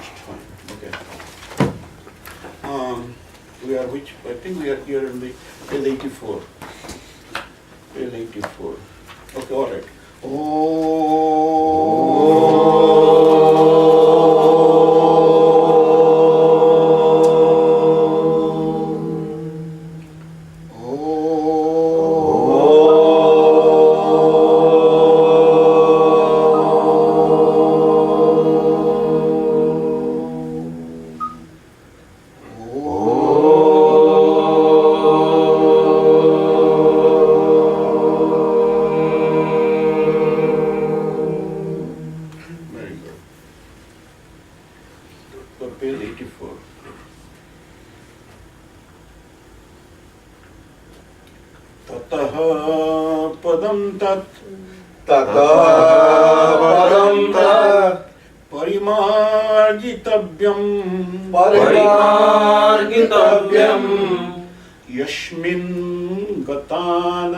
finished. Fine. Okay. We are which? I think we are here in the page 84. Page 84. Okay, all right. परिमार्गितव्यम् यस्मिन् गतान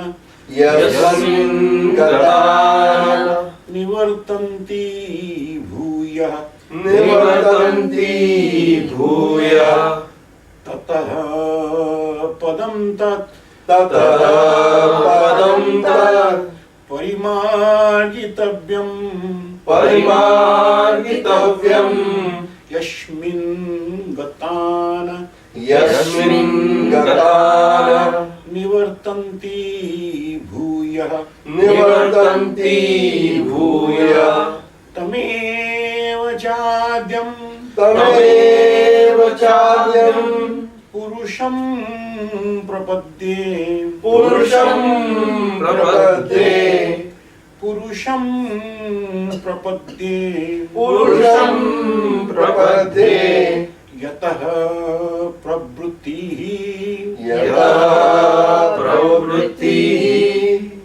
निवर्तन्ति भूयः ततः पदं तत् परिमार्गितव्यम् यस्मिन् गतान निवर्तन्ति भूयः तमेव चाद्यं पुरुषं प्रपद्ये यतः प्रवृत्तिः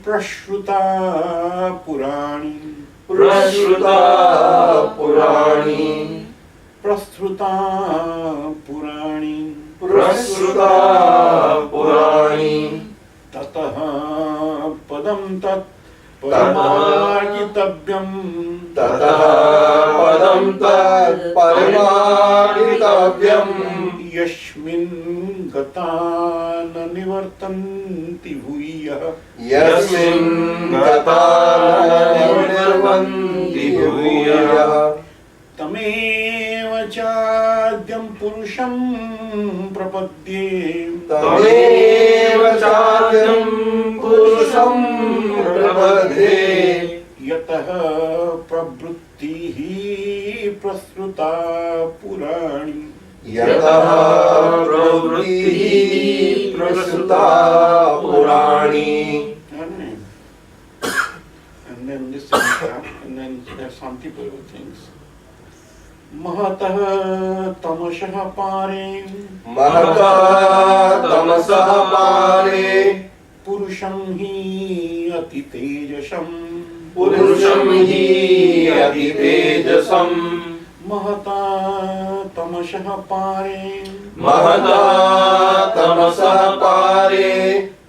प्रश्रुता पुराणी ततः पदं तत् परिमार्गितव्यम् यस्मिन् गतान निवर्तन्ति भूयः तमेव चाद्यं पुरुषं प्रपद्ये यतः प्रवृत्तिः प्रसृता पुराणी And then this and then there's Santi Purva things. महतः तमसः पारे पुरुषं हि अति तेजसम् महता तमसः पारे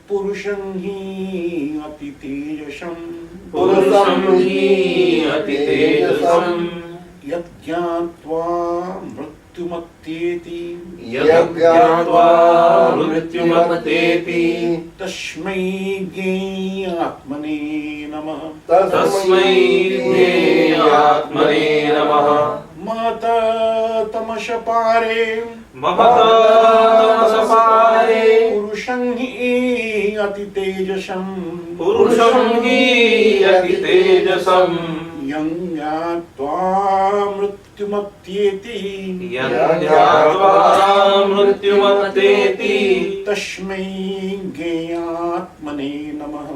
पुरुषं हि अति तेजसम् यज्ञात्वा मृत्युमत्येति तस्मै ज्ञेयात्मने नमः महता तमसः पारे पुरुषं हि अति तेजसम् यज्ञात्वा मृत्युमत्येति तस्मै ज्ञेयात्मने नमः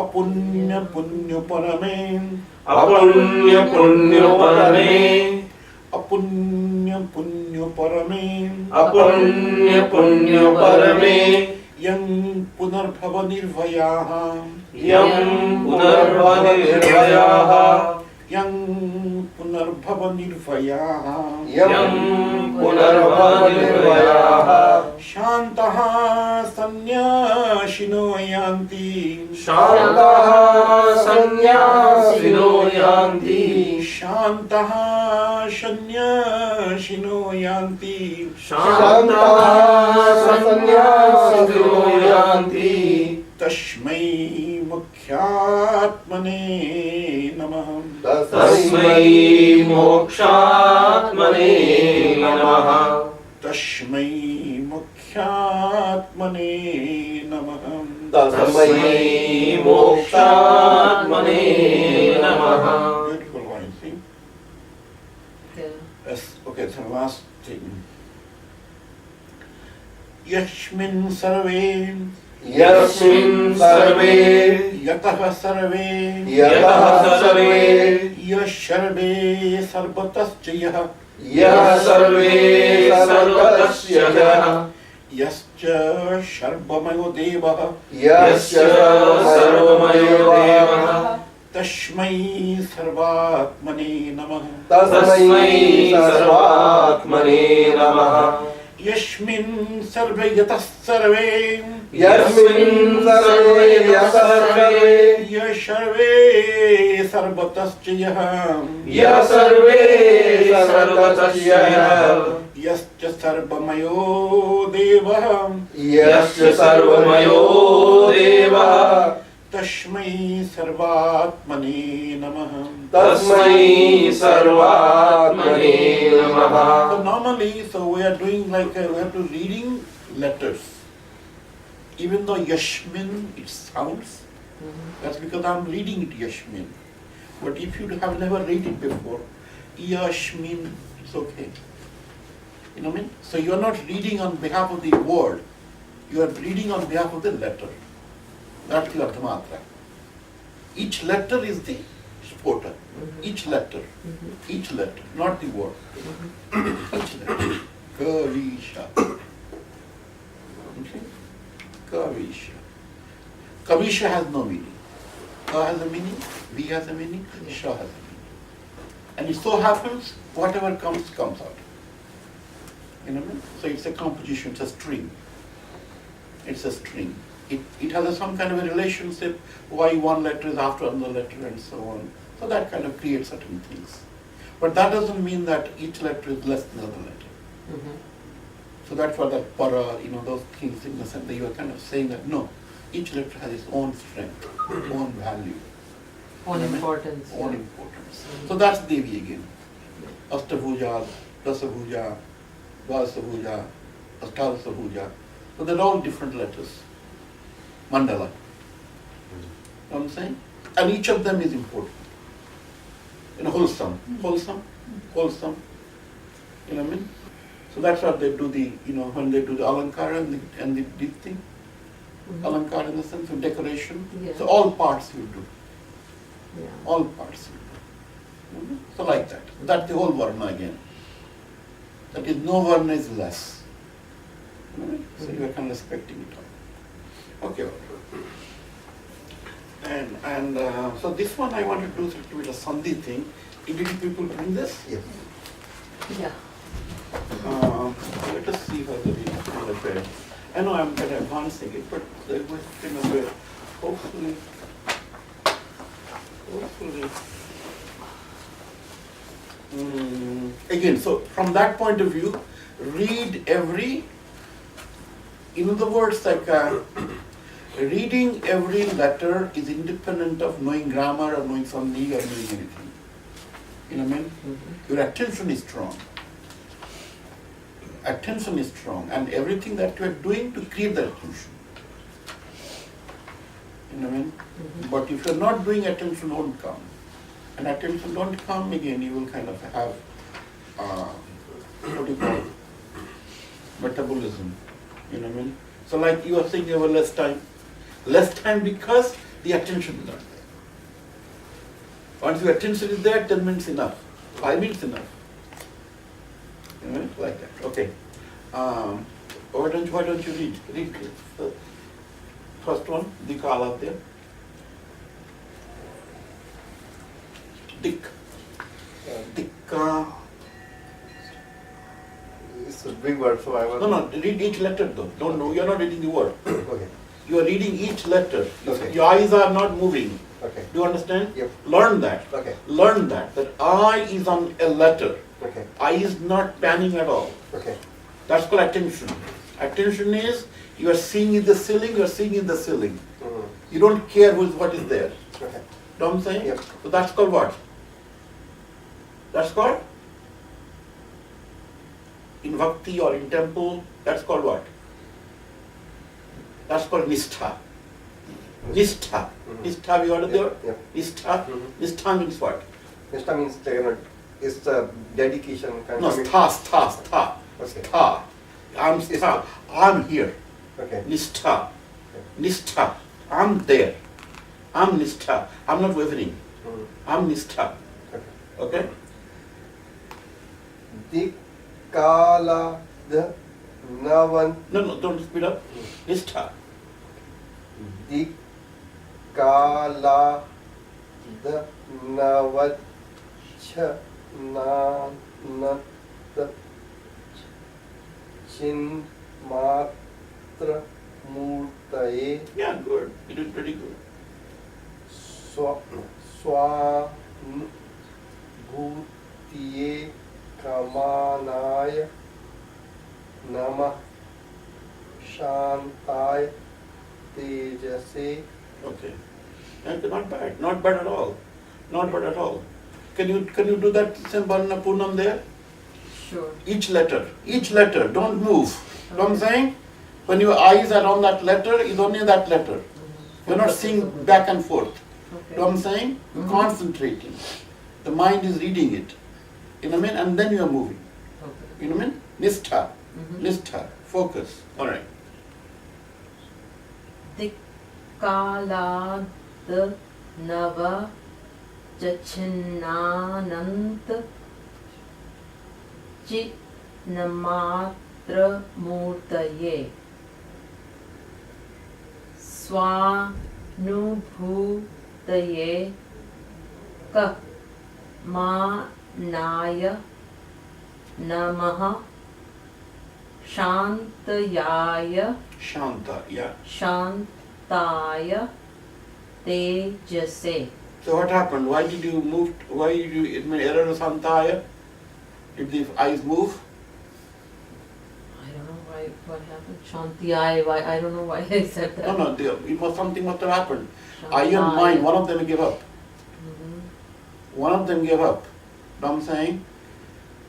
अपुण्य पुण्य परमे यं पुनर्भव निर्भयाः Yang punarbhava nirvayaha. Yam punarbhava nirvayaha. Shantaha sanyashino yanti. Shantaha sanyasino yanti. Shantaha sanyashino yanti. Shantaha sanyasino yanti. Tashmai mukhyatmane namah. Tasmai mokshatmane namaha. Tashmai mukhyatmane namah. Tasmai mokshatmane namaha. Beautiful line, see? Yes. Okay, so last thing. Yashmin sarve. Yasmin sarve. Yatah sarve. Yatah sarve. Yasharve sarvatasya. Yah sarve sarvatasya. Yascha sharvamayo devah. Yasya sarvamayo devah. Tashmai sarvatmane namah. Tasmai sarvatmane namaha. Yashmin sarve yatah sarve. Yasmin sarve yasarve. Yasharve sarvatasya. Yah sarve sarvatasya. Yascha sarvamayo devah. Yasya sarvamayo devah. Tashmai sarvatmane namah. Tasmai sarvatmane namaha. So normally, we are doing like we have to reading letters. Even though Yashmin it sounds, that's because I'm reading it Yashmin. But if you have never read it before, Yashmin, it's okay. You know what I mean? So you are not reading on behalf of the word, you are reading on behalf of the letter. That's the Ardhamatra. Each letter is the spota. Each letter, not the word. Each letter. Kavisha. Okay? Kavisha. Kavisha has no meaning. Ka has a meaning, V has a meaning, Sha has a meaning. And it so happens, whatever comes out. You know what I mean? So it's a composition, it's a string. It's a string. It has some kind of a relationship, why one letter is after another letter and so on. So that kind of creates certain things. But that doesn't mean that each letter is less than the other letter. So that's what that para, those things in the sense that you are kind of saying that no, each letter has its own strength, own value. Own importance. Own importance. So that's Devi again. Ashtabhuja, Dasabhuja, Dvasabhuja, Ashtadasabhuja. So they're all different letters. Mandala. You know what I'm saying? And each of them is important. Wholesome. You know what I mean? So that's what they do when they do the alankara and the thing. Alankara in the sense of decoration. Yeah. So all parts you do. Yeah. All parts you do. So like that. That's the whole varna again. That is, no varna is less. So you are kind of respecting it all. Okay. And so this one I want to do a little bit of sandhi thing. Did people bring this? Yes. Yeah. Let us see whether we can prepare. I know I'm kind of advancing it, but hopefully. Again, so from that point of view, read every, in other words, like reading every letter is independent of knowing grammar or knowing sandhi or knowing anything. You know what I mean? Your attention is strong. Attention is strong, and everything that you are doing to create that attention. You know what I mean? But if you are not doing, attention won't come. And attention don't come, again, you will kind of have, what do you call it? Metabolism. You know what I mean? So like you are saying you have less time. Less time because the attention is not there. Once your attention is there, 10 minutes enough. 5 minutes enough. You know, like that. Okay. Why don't you read? Read the first one, Dikaladya. Dik. Dikka. It's a big word, so I was. No, read each letter though. Don't know, you're not reading the word. Okay. You are reading each letter. Okay. Your eyes are not moving. Okay. Do you understand? Yep. Learn that. Okay. Learn that. That eye is on a letter. Okay. Eye is not panning at all. Okay. That's called attention. Attention is you are seeing in the ceiling, you are seeing in the ceiling. Mm. You don't care what is there. Okay. Know what I'm saying? Yep. So that's called what? That's called? In bhakti or in temple, that's called what? That's called nistha. Nistha. Mhm. Nistha, we heard of the word? Yep. Nistha. Mhm. Nistha means what? Nishta means it's a dedication kind No, of. stha. Okay. Stha. I'm stha. I'm here. Okay. Nistha. Nistha. I'm there. I'm nistha. I'm not wavering. Mm. I'm nistha. Okay. Okay? Dikala the navan. No, don't speed up. Nistha. Dikala the navat nanat chin matra murtaye Yeah, good. You did pretty good. swa bhutiye kamanaya namah shantaye tejase. Okay. And not bad. Not bad at all. Not bad at all. Can you do that Sambarna Punam there? Sure. Each letter. Don't move. You know what I'm saying? When your eyes are on that letter, it's only that letter. You're not seeing back and forth. Okay. You know what I'm saying? You're concentrating. The mind is reading it. You know what I mean? And then you are moving. Okay. You know what I mean? Nistha. Mhm. Nistha. Focus. Alright. Dikkalad nava jachinanant chit namatra murtaye swanubhutaye ka manaya namaha shantayaya Shanta. Yeah. Shantaya Tejase. So what happened? Why did you move? Why did you, it made error of Santaya? Did the eyes move? I don't know what happened. Shanti I don't know why I said that. No, something must have happened. Eye and mind, one of them gave up. Mhm. One of them gave up. Know what I'm saying?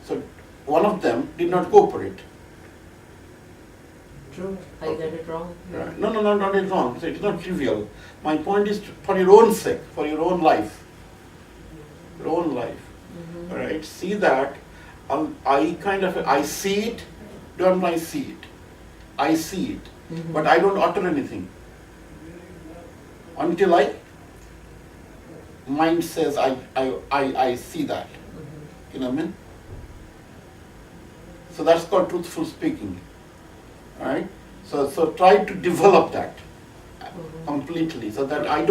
So one of them did not cooperate. True. I read it wrong. Right. No, not it wrong. So it's not trivial. My point is for your own sake, for your own life. Your own life. Mhm. Alright, see that. I see it. Don't I see it? I see it. Mhm. But I don't utter anything. Until mind says I see that. Mhm. You know what I mean? So that's called truthful speaking. Alright? So try to develop that Mhm. completely so that I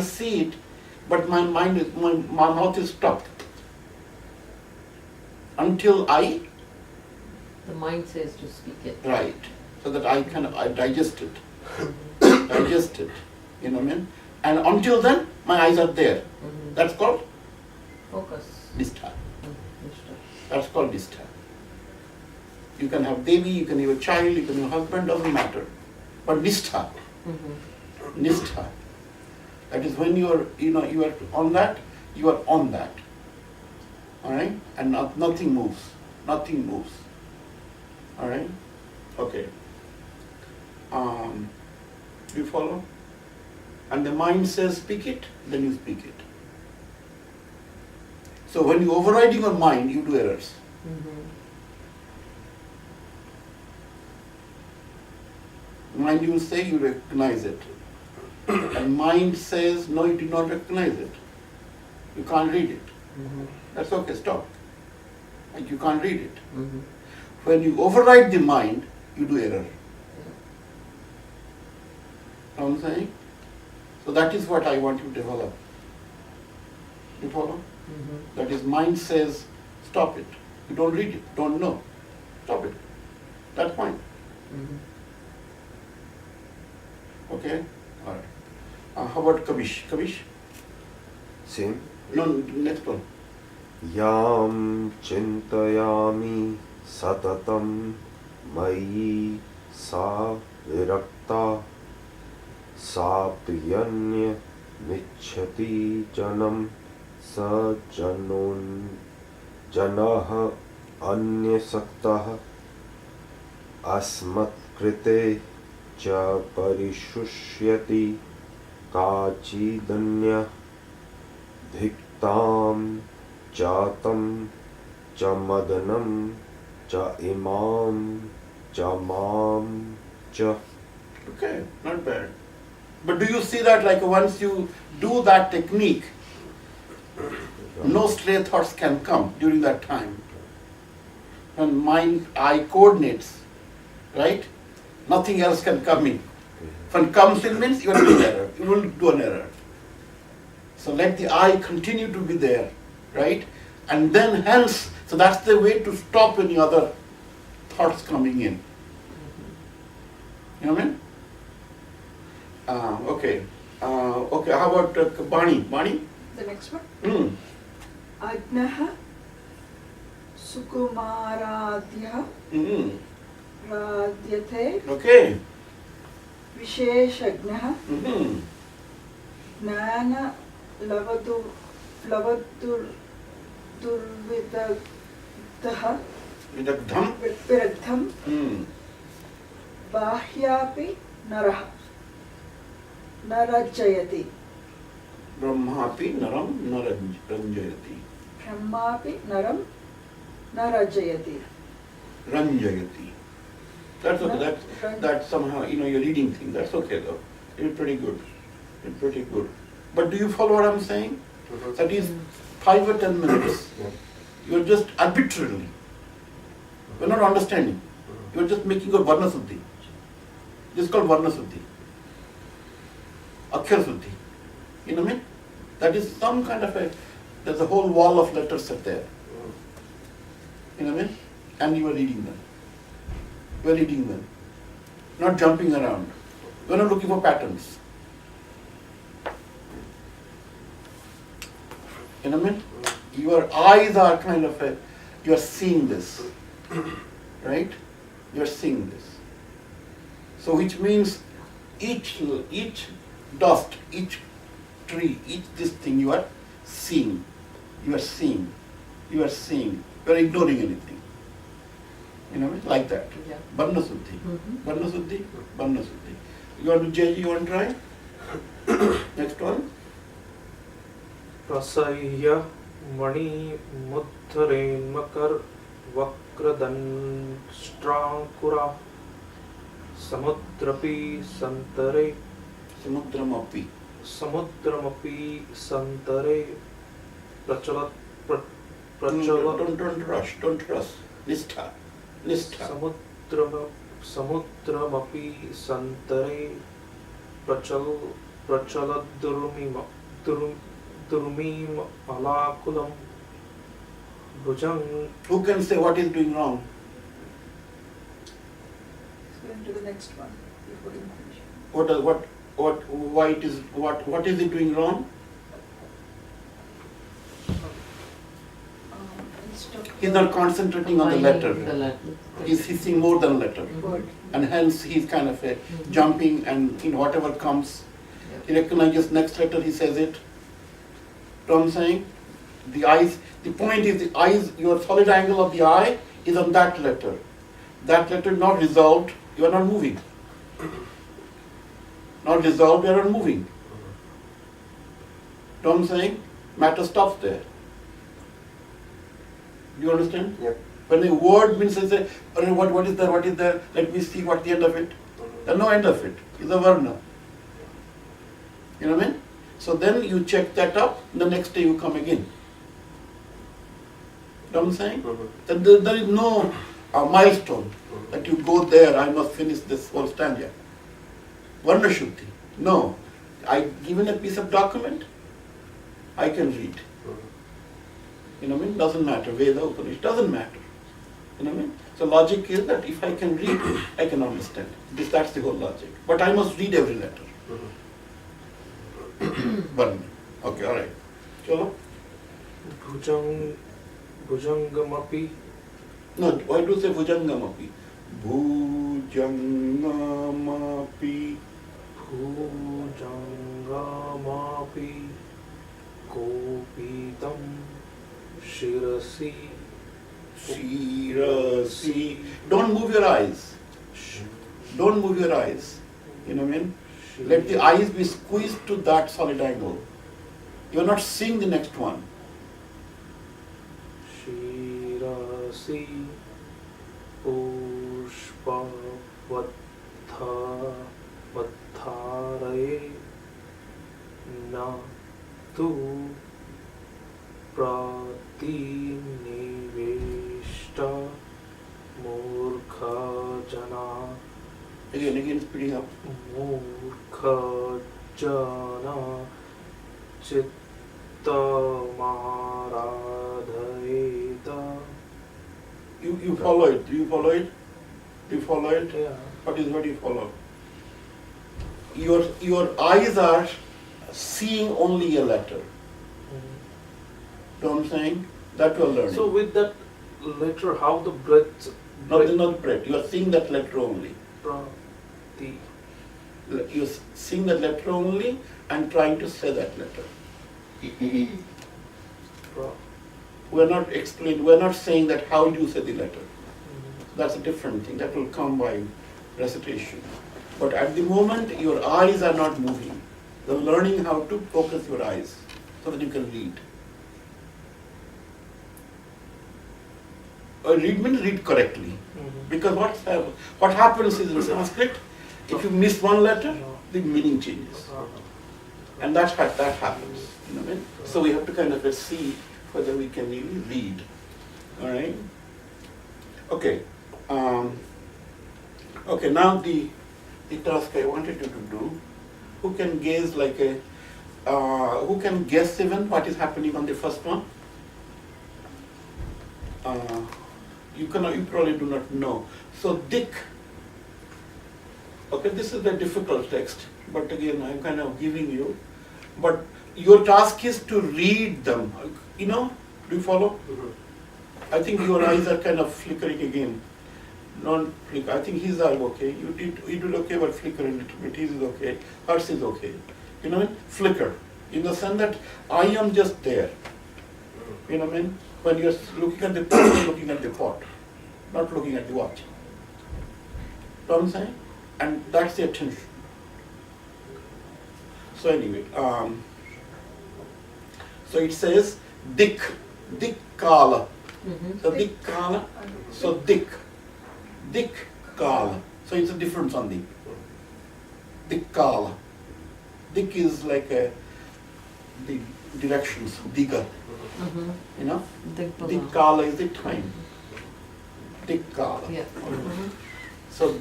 see it, but my mouth is stopped. Until The mind says to speak it. right, so that I digest it. Mhm. Digest it. You know what I mean? And until then, my eyes are there. Mhm. That's called Focus. nistha. Nishta. That's called nistha. You can have Devi, you can have a child, you can have a husband, doesn't matter. But nistha, Mhm. nistha. That is when you are on that, you are on that. Alright? And nothing moves. Nothing moves. Alright? Okay. You follow? And the mind says speak it, then you speak it. So when you overriding your mind, you do errors. Mhm. Mind you say you recognize it. And mind says no, you do not recognize it. You can't read it. Mhm. That's okay, stop. Like you can't read it. Mhm. When you override the mind, you do error. Know what I'm saying? So that is what I want you to develop. You follow? Mhm. That is, mind says, stop it. You don't read it, don't know. Stop it. That's fine. Mhm. Okay? Alright. How about Kavish? Kavish? Same. No, next one. Yam chintayami satatam mayi sa virakta sa priyanya nichhati janam sa janah anyasaktah asmat krite cha parishusyati kachidanya dhiktam Jatam cha madanam cha imam cha mam cha. Okay, not bad. But do you see that like once you do that technique, no stray thoughts can come during that time. When mind-eye coordinates, right? Nothing else can come in. When comes in means you are doing error. You will do an error. So let the eye continue to be there, right? And then hence, so that's the way to stop any other thoughts coming in. You know what I mean? Okay. Okay, how about Bani? Bani? The next one. Hmm. Ajnaha Sukumaradhyah Hmm. Radyate Okay. Visheshajnah Hmm. Jnana Lavadur Durvidagdha Vidagdham. Viragdham Hmm. Bahyapi Narah Narajayati Brahmapi naram naranjayati. Brahmapi Naram Narajayati. Ranjayati. That's okay. That's somehow, you're reading things. That's okay though. It's pretty good. It's pretty good. But do you follow what I'm saying? That is 5 or 10 minutes. You're just arbitrarily. You're not understanding. You're just making a Varna Suddhi. This is called Varna Suddhi. Akshar Suddhi. You know what I mean? That is some kind of there's a whole wall of letters set there. You know what I mean? And you are reading them. You are reading them. Not jumping around. You are not looking for patterns. You know what I mean? Your eyes are kind of you are seeing this. Right? You are seeing this. So which means each dust, each tree, each this thing you are seeing. You are seeing. You are seeing. You are ignoring anything. You know, like that. Yeah. Varna Suddhi. Mhm. Varna Suddhi, Varna Suddhi. You want to JG, you want to try? Next one. Prasahya mani muddharenmakar vakradanstrankura samudrapi santare Samudramapi. samudramapi santare prachalat Don't rush, don't rush. Nistha. Nistha. samudramapi santare durmim alakulam bhujang. Who can say what is doing wrong? Let's go into the next one before you finish. Why it is, what is it doing wrong? Instead He's not concentrating on the letter. The letter. He's seeing more than letter. word. And hence he's kind of jumping and whatever comes. He recognizes next letter, he says it. You know what I'm saying? The eyes, the point is the eyes, your solid angle of the eye is on that letter. That letter not resolved, you are not moving. Not resolved, you are not moving. You know what I'm saying? Matter stops there. Do you understand? Yep. When a word means I say, what is there, let me see what the end of it. There's no end of it. It's a varna. You know what I mean? So then you check that up, the next day you come again. You know what I'm saying? Then there is no milestone that you go there, I must finish this whole stanza. Varna Shuddhi. No. I given a piece of document, I can read. You know what I mean? Doesn't matter. Veda, Upanishad, doesn't matter. You know what I mean? So logic is that if I can read, I can understand. That's the whole logic. But I must read every letter. Varna. Okay, all right. Chalo. Bhujangamapi. No, why do you say Bhujangamapi? Bhujangamapi. Bhujangamapi. Kopitam. Shirasi. Shirasi. Don't move your eyes. Don't move your eyes. You know what I mean? Let the eyes be squeezed to that solid angle. You are not seeing the next one. Shirasi. Pushpa. Vatharaye. Na. Tu. Pratiniveshta. Murkha jana. Again, speeding up. Murkha jana chitta maradhaeta. You follow it. Do you follow it? Do you follow it? Yeah. What do you follow? Your eyes are seeing only a letter. You know what I'm saying? That you are learning. So with that letter, how the breath? not breath. You are seeing that letter only. Prati. You are seeing that letter only and trying to say that letter. We're not saying that how you say the letter. That's a different thing. That will come by recitation. But at the moment, your eyes are not moving. You're learning how to focus your eyes so that you can read. Read means read correctly. Because what happens is in Sanskrit, if you miss one letter, the meaning changes. And that happens. You know what I mean? So we have to kind of see whether we can really read. All right? Okay. Okay, now the task I wanted you to do, who can guess who can guess even what is happening on the first one? You probably do not know. So Dick, okay, this is a difficult text, but again, I'm kind of giving you, but your task is to read them. You know, do you follow? I think your eyes are kind of flickering again. Not flicker. I think his are okay. You did okay, but flicker a little bit. His is okay. Hers is okay. You know what I mean? Flicker. In the sense that I am just there. You know what I mean? When you're looking at the pot, you're looking at the pot, not looking at the watch. You know what I'm saying? And that's the attention. So anyway, so it says Dik Kala. So Dik Kala. So Dik Kala. So it's a difference on Dik Kala. Dik is like the directions, Diga. You know? Dik Kala is the time. Dik Kala. Yeah. So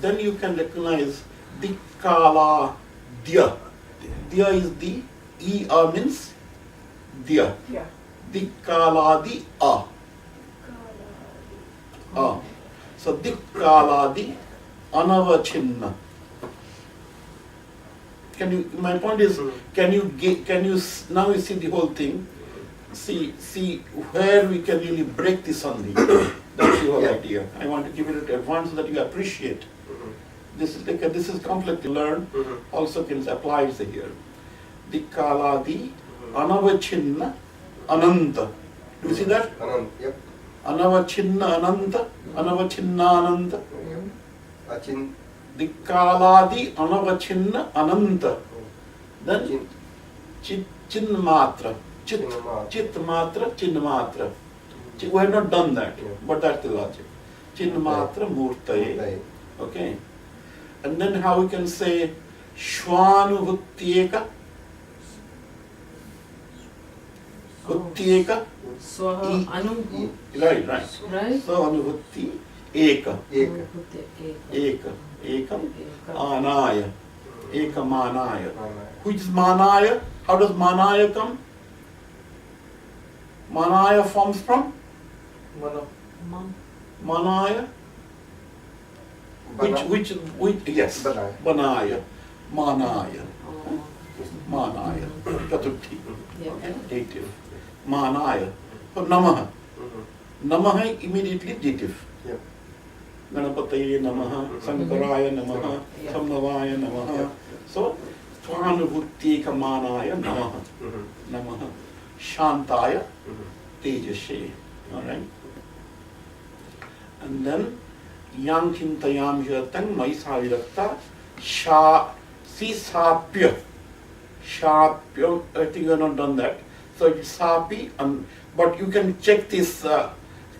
then you can recognize Dik Kala Dya. Dya is the E-A means Dya. Yeah. Dik Kala di A. So Dik Kala di Anavachinna. My point is, now you see the whole thing, see where we can really break the sandhi. That's the whole idea. I want to give it advance so that you appreciate. This is complex to learn, also can apply it here. Dikaladi Anavachinna Ananta. Do you see that? Yep. Anavachinna Ananta, Anavachinna Ananta. Achin. Dikaladi Anavachinna Ananta. Then Chinmatra. Chit Matra, Chinmatra. We have not done that, but that's the logic. Chinmatra Murtaye. Okay. And then how we can say Shwanuvuttieka? Uttieka? Swaha Anu. Right. Right? So Anuvutti Eka. Eka. Ekam Anaya. Ekam Anaya. Which is Manaya? How does Manaya come? Manaya forms from Mana. Mom. Manaya. Bana. Which, yes. Banaya. Banaya. Manaya. Oh. Manaya. Chaturthi. Yeah. Okay, dative. Manaya. So Namaha. Namaha immediately dative. Yeah. Ganapataye Namaha, Sankaraya Namaha, Yeah. Samnavaya Namaha. Yeah. So, Swanubhuti Kamanaya Namaha. Namaha. Shantaya Tejashe. Alright? And then, Yang Chintayam Yatang Maisavirakta Sha Si Sapya. Shapya, I think you have not done that. So it's Sapi, but you can check this.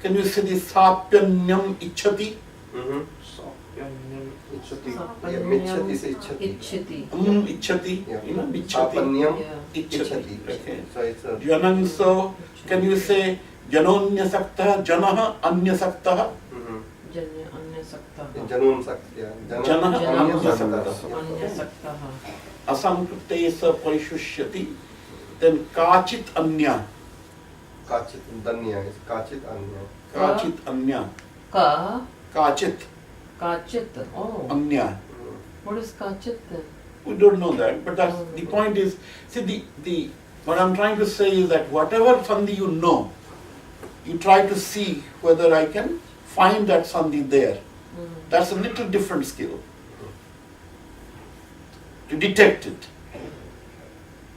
Can you see this Sapyanyam Ichati? Sapyanyam Ichati. Yeah, Michati is Ichati. Ichati. Ichati, Yeah. you know, Ichati. Sapanyam Yeah. Ichati. Ichati. Okay. So it's a Janang, so can you say Janonya Sakta, Janaha, Anya Sakta? Janya Anya Saktaha. Janun Sakya. Janah Janah Anya Anya Sakta. Saktaha. Asamkrute sa Parishushati. Then Kachit Anya. Kachit Danya is Kachit Anya. Kachit Anya. Ka. Kachit Kachit. Oh. Anya. What is Kachit then? We don't know that, but that's the point is, see the what I'm trying to say is that whatever sandhi you know, you try to see whether I can find that sandhi there. That's a little different skill. To detect it.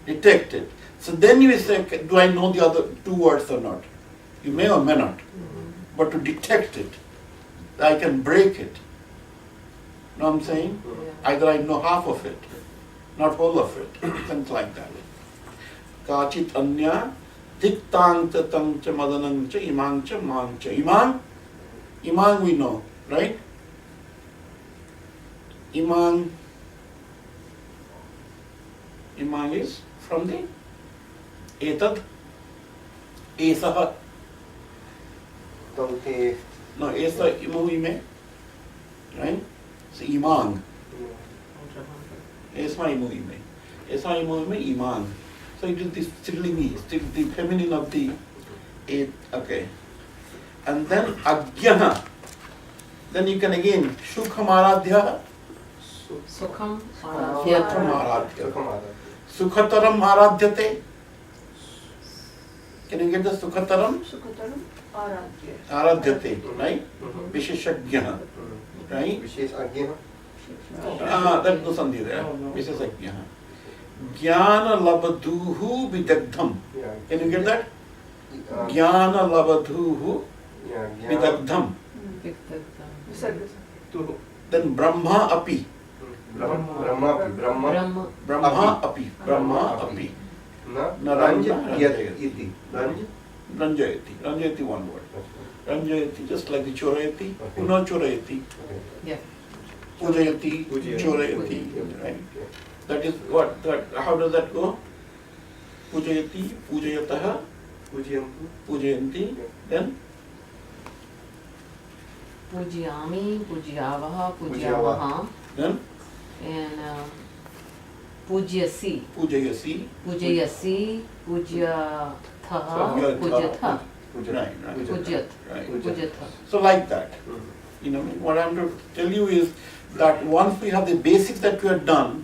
Detect it. So then you say, do I know the other two words or not? You may or may not. But to detect it, I can break it. Know what I'm saying? Yeah. Either I know half of it, not whole of it, things like that. Kachit anya diktang tang cha madanang cha imang cha mang cha. Imang we know, right? Imang is from the etad, esaha. Tante. No, esa imu ime, right? So imang. Esa imu ime. Esa imu ime imang. So it is the Strillingi, the feminine of the eight. Okay. And then agyaha. Then you can again shukham aradhya, Sukham shukham Aradhya. aradhya, Sukamara. sukhataram aradhyate. Can you get the sukhataram Sukataram Aradhya. aradhyate, right? Visheshagyaha, right? Vishesh Agya. That no sandhi there. Visheshagyaha. Jnana labadhuhu vidagdham. Yeah. Can you get that? Jnana labadhuhu Yeah. vidagdham. Visarga. Tuhu. Then Brahma api. Brahma. Brahma. Brahma api. Brahma api. Na. Naran- Ranj. Yat. Iti. Ranj. Ranjayati. Ranjayati one word. Ranjayati just like the Chorayati. Okay. Puna Chorayati. Yeah. Pujayati. Pujayati. Chorayati. Right? That is what that. How does that go? Pujayati. Pujayataha. Pujayantu. Pujayanti. Then Pujyami, Pujyavaha, Pujyavaha. then And Pujyasi. Pujayasi. Pujyasi, Pujyatha, Pujyatha. Pujyatha. Right. Right. Pujyat. Right. Pujyatha. So like that. You know, what I'm to tell you is that once we have the basics that we have done,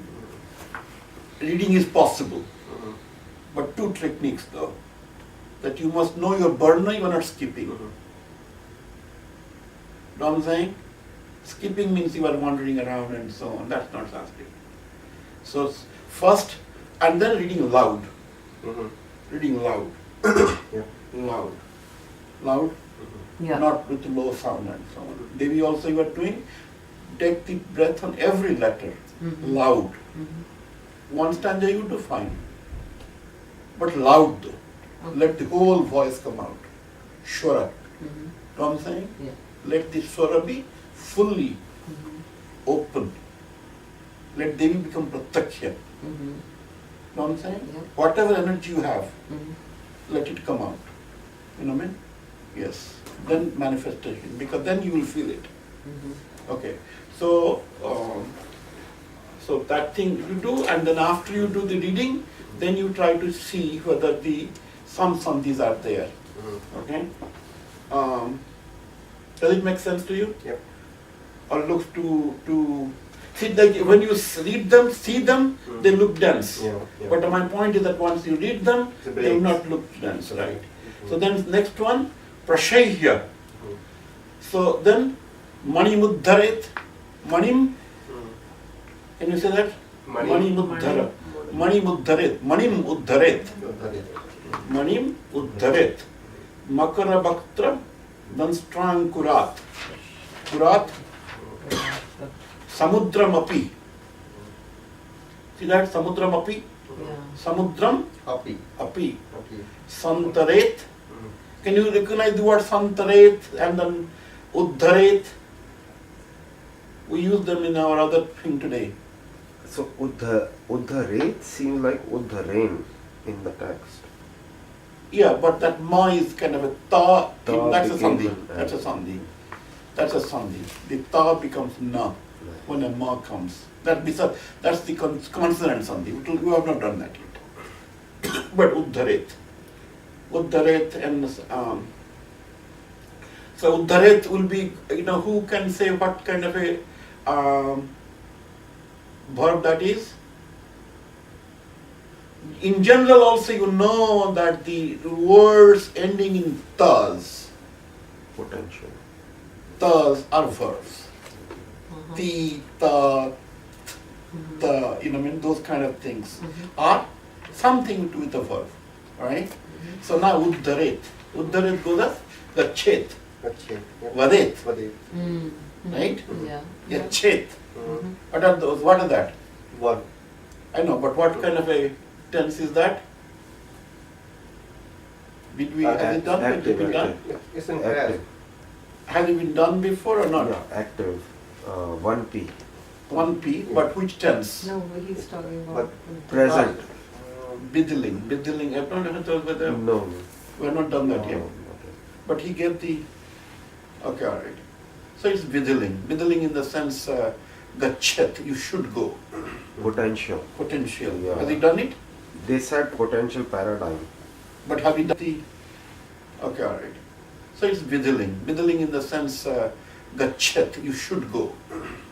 reading is possible. But two techniques though. That you must know your burner, you are not skipping. Know what I'm saying? Skipping means you are wandering around and so on. That's not Sanskrit. So first, and then reading loud. Reading loud. Yeah. Loud. Loud. Yeah. Not with low sound and so on. Devi also you are doing, take the breath on every letter, loud. One stanza you do fine, but loud though. Okay. Let the whole voice come out. Shwara. Know what I'm saying? Yeah. Let the swara be fully open. Let Devi become pratyaksha. Know what I'm saying? Yeah. Whatever energy you have, let it come out. You know what I mean? Yes. Then manifestation, because then you will feel it. Okay. So, so that thing you do, and then after you do the reading, then you try to see whether some sandhis are there. Okay? Does it make sense to you? Yep. Or looks to see, like when you read them, see them, they look dense. Yeah, yeah. But my point is that once you read them, It's a they will breaks. not look dense, right? So then next one, prashayya. So then mani muddharet, manim, can you say that? Mani muddhara. Mani muddharet, manim uddharet. Manim uddharet. Makara bhaktra, then strong kurat. Kurat, samudram api. See that? Samudram api? Yeah. Samudram Happy. api. Okay. Santaret. Can you recognize the word santaret and then uddharet? We use them in our other thing today. So Uddharet seems like Uddharain in the text. Yeah, but that ma is kind of a ta. Ta That's a became sandhi. an- That's a sandhi. That's a sandhi. The ta becomes na when a ma comes. That's the consonant sandhi. We have not done that yet. But uddharet. Uddharet and so uddharet will be, who can say what kind of a verb that is? In general also you know that the words ending in tas Potential. are verbs. Uh-huh. Ti, ta, the, those kind of things are something to do with a verb. Alright? So now uddharet. Uddharet goes as gachet, Okay. Yep. vadet, Vadet. Mm. right? Yeah. Yachet. Mhm. What are those? What is that? One. I know, but what kind of a tense is that? Did we, has it done? Has it been done? It's in Active. past. Has it been done before or not? Yeah, active. 1P. 1P, but which tense? No, he's talking about. But Present. Biddling. I've not even told whether No. we have not done that yet. No, But he gave the, okay, all right. So it's biddling. Biddling in the sense, gachet, you should go. Potential. Potential. Yeah. Has he done it? They said potential paradigm. But have you done the, okay, all right. So it's biddling. Biddling in the sense, gachet, you should go.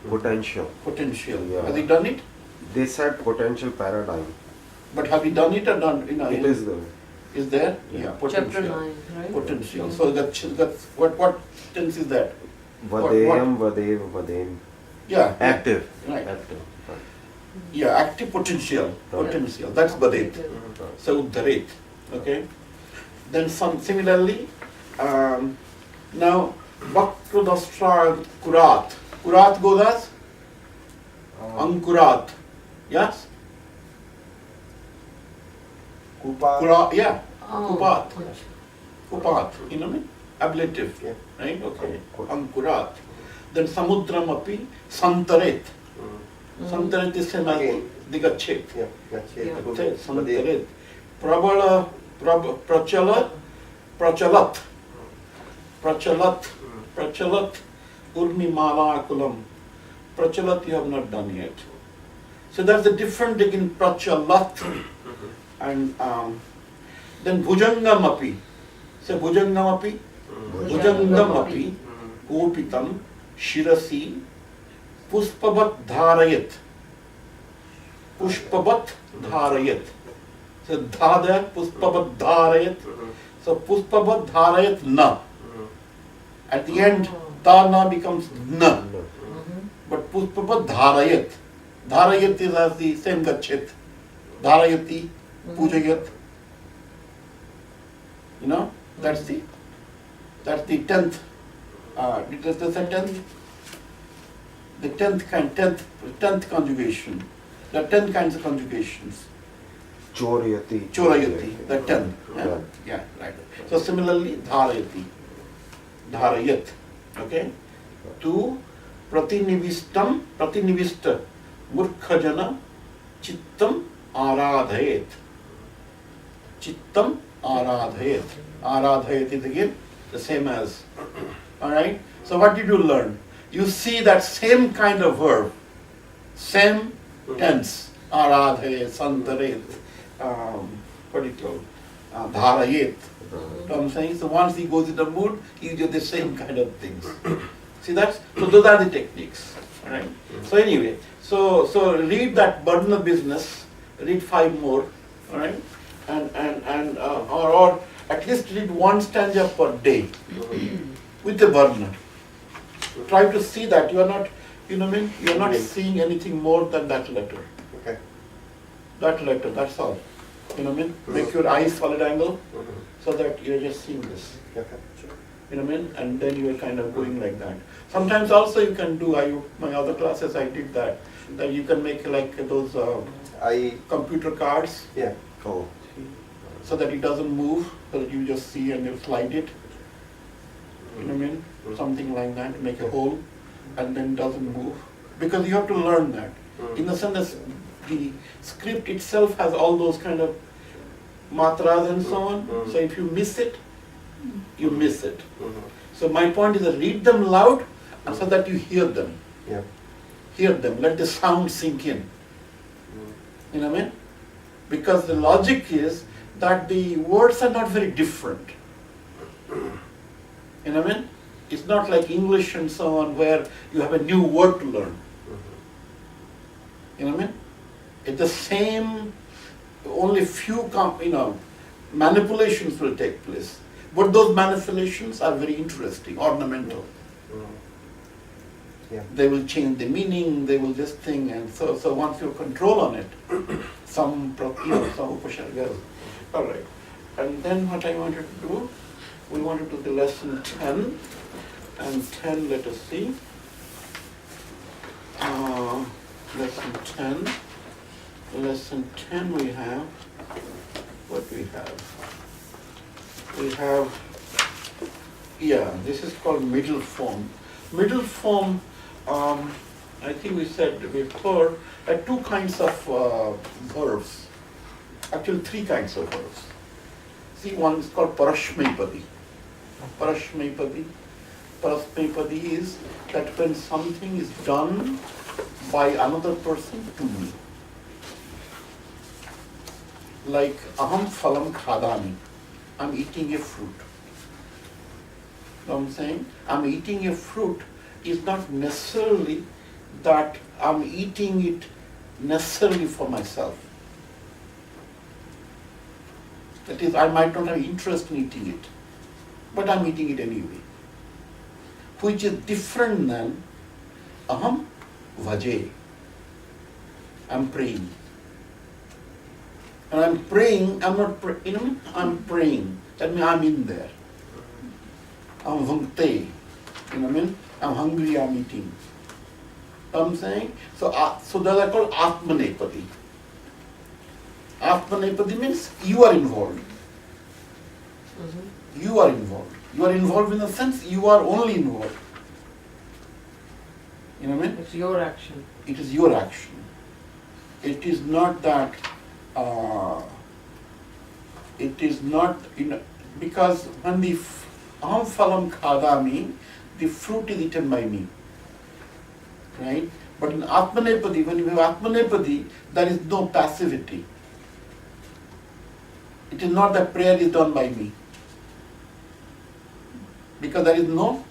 Potential. Potential. Yeah. Has he done it? They said potential paradigm. But have you done it or done, It is there. Is there? Yeah. Potential. Chapter 9, right? Potential. So what tense is that? Vadeyam, Vadev, Vadem. Yeah. Active. Right. Active. Right. Yeah, active potential. Right. Potential. That's badet. So uddharet. Okay. Then similarly, now Bhaktudastra Kurat. Kurat goes as Ankurat. Yes? Kupa. Kurat, yeah. Oh, Kupat. okay. Kupat. You know what I mean? Ablative. Yeah. Right? Okay. Ankurat. Ankurat. Then Samudram api Santaret. Mm. Santaret is same as Again. Digachet. Yeah. That's it. Yeah. Okay, Vadet. Santaret. Prabala, Prachalat. Prachalat. Urnimala Kulam. Prachalat you have not done yet. So that's the difference between Prachalat and then Bhujangam api. Say Bhujangam api. Bhujangam api. Kopitam Shirasi Puspavat Dharayat. Pushpavat Dharayat. So Dhada Puspavat Dharayat. So Puspavat Dharayat Na. At the end, Ta Na becomes Na. No. Mhm. But Puspavat Dharayat. Dharayat is as the same Gachet. Dharayati, Pujayat. You know, that's the 10th. Did I say 10th? The 10th conjugation. There are 10 kinds of conjugations. Chorayati. Chorayati, the 10th. Yeah? Yeah. Yeah, right. So similarly, Dharayati. Dharayat. Okay? To Pratinivista, Murkhajana, Chittam Aradhayat. Chittam Aradhayat. Aradhayat is again the same as. Alright? So what did you learn? You see that same kind of verb, same tense, Aradhayat, Santaret, what do you call it? dharayet. You know what I'm saying? So once he goes in the mood, he does the same kind of things. See so those are the techniques, right? So anyway, so read that burden of business, read 5 more, all right? And or at least read 1 stanza per day with the burden. Try to see that you are not, you know what I mean? You are not seeing anything more than that letter. Okay. That letter, that's all. You know what I mean? Make your eyes solid angle so that you're just seeing this. Okay. Sure. You know what I mean? And then you are kind of going like that. Sometimes also you can do, my other classes I did that you can make like those computer cards Yeah. Oh. so that it doesn't move, so that you just see and you slide it. You know what I mean? Something like that, make a hole and then doesn't move. Because you have to learn that. In the sense that the script itself has all those kind of matras and so on. So if you miss it, you miss it. So my point is that read them loud and so that you hear them. Yeah. Hear them, let the sound sink in. You know what I mean? Because the logic is that the words are not very different. You know what I mean? It's not like English and so on where you have a new word to learn. You know what I mean? It's the same, only few manipulations will take place. But those manipulations are very interesting, ornamental. Yeah. They will change the meaning, they will just think, and so once you have control on it, some upashargas. All right. And then what I wanted to do, we wanted to do the lesson 10, and 10, let us see. Lesson 10. Lesson 10 we have, what we have? We have, this is called middle form. Middle form, I think we said before, 2 kinds of verbs. Actually 3 kinds of verbs. See, one is called parashmepadi. Parashmepadi. Parashmepadi is that when something is done by another person to me. Like aham phalam khadami. I'm eating a fruit. You know what I'm saying? I'm eating a fruit is not necessarily that I'm eating it necessarily for myself. That is, I might not have interest in eating it, but I'm eating it anyway. Which is different than aham vaje. I'm praying. And I'm praying, I'm not praying, I'm praying. That means I'm in there. I'm vangte. You know what I mean? I'm hungry, I'm eating. You know what I'm saying? So those are called atmanepadi. Atmanepadi means you are involved. You are involved. You are involved in the sense you are only involved. You know what I mean? It's your action. It is your action. It is not that, it is not, because when the aham phalam khadami, the fruit is eaten by me. Right? But in Atmanepadi, when you have Atmanepadi, there is no passivity. It is not that prayer is done by me. Because there is no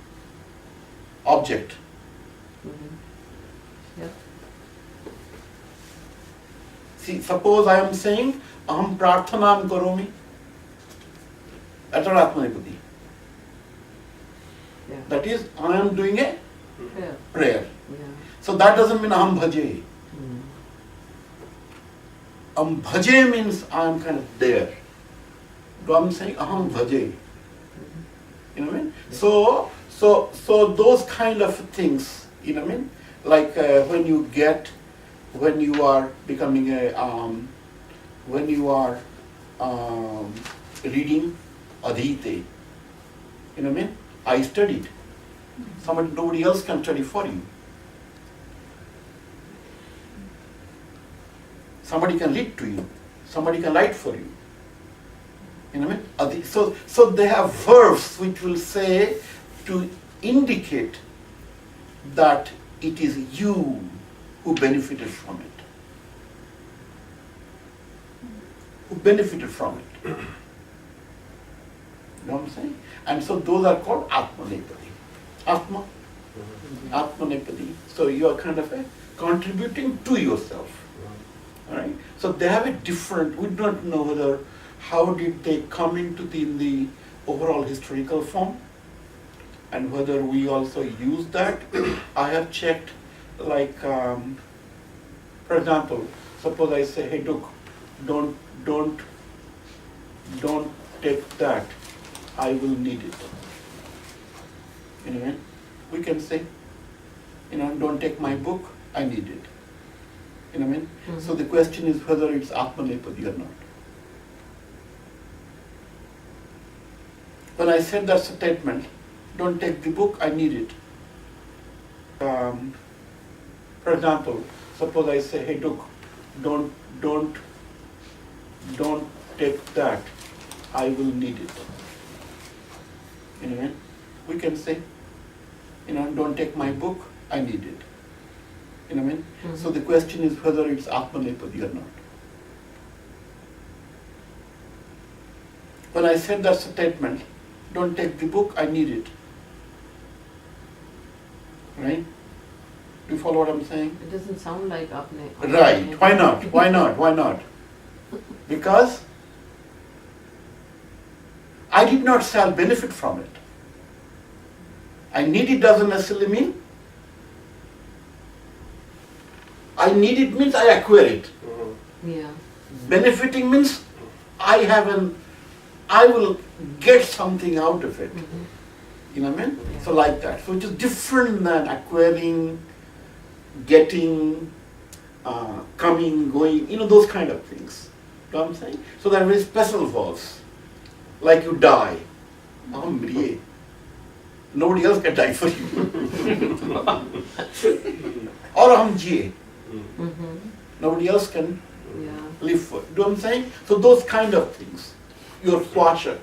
object. Yeah. See, suppose I am saying, aham prarthanam karomi. That's not Atmanepadi. Yeah. That is, I am doing a Yeah. prayer. Yeah. So that doesn't mean aham bhaje. Mm. Bhaje means I am kind of there. So I'm saying aham bhaje. You know what I mean? So those kind of things, you know what I mean? Like when you are becoming when you are reading adhite, you know what I mean? I studied. Nobody else can study for you. Somebody can read to you. Somebody can write for you. You know what I mean? So they have verbs which will say to indicate that it is you who benefited from it. Who benefited from it. know what I'm saying? And so those are called Atmanepadi. Atma, Atmanepadi. So you are kind of contributing to yourself. Alright? So they have a different, we don't know whether, how did they come into in the overall historical form, and whether we also use that. I have checked, like, for example, suppose I say, hey, look, don't take that, I will need it. You know what I mean? We can say, don't take my book, I need it. You know what I mean? Mm-hmm. So the question is whether it's Atmanepadi or not. When I said that statement, don't take the book, I need it. For example, suppose I say, hey, look, don't take that, I will need it. You know what I mean? We can say, don't take my book, I need it. You know what I mean? Mm-hmm. So the question is whether it's Atmanepadi or not. When I said that statement, don't take the book, I need it. Right? Do you follow what I'm saying? It doesn't sound like apne. Right. Why not? Why not? Why not? Because I did not say I'll benefit from it. I need it doesn't necessarily mean I need it means I acquire it. Yeah. Benefiting means I will get something out of it. Mm-hmm. You know what I mean? Yeah. So like that. So it is different than acquiring, getting, coming, going, those kind of things. You know what I'm saying? So there are very special verbs. Like you die. Nobody else can die for you. Or hum jiye. Mm-hmm. Nobody else can Yeah. live for. Do you know what I'm saying? So those kind of things. Your swasha.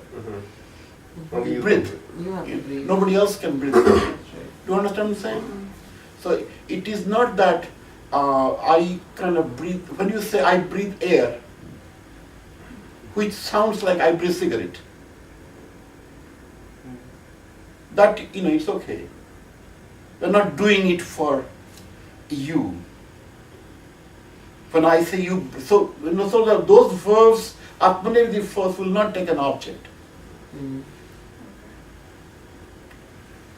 Only you Breathe. You have to breathe. Nobody else can breathe. That's right. Do you understand what I'm saying? So it is not that I kind of breathe, when you say I breathe air, which sounds like I breathe cigarette, that, it's okay. We're not doing it for you. When I say you, so that those verbs, Atmanepadi verbs will not take an object. Mm.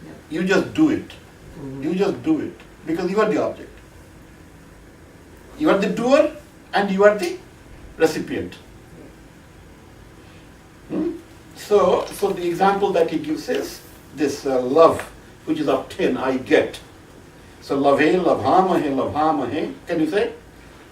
Yeah. You just do it. Mhm. You just do it because you are the object. You are the doer and you are the recipient. So the example that he gives is this love, which is of 10, I get. So lave, lavhamahe, lavhamahe. Can you say?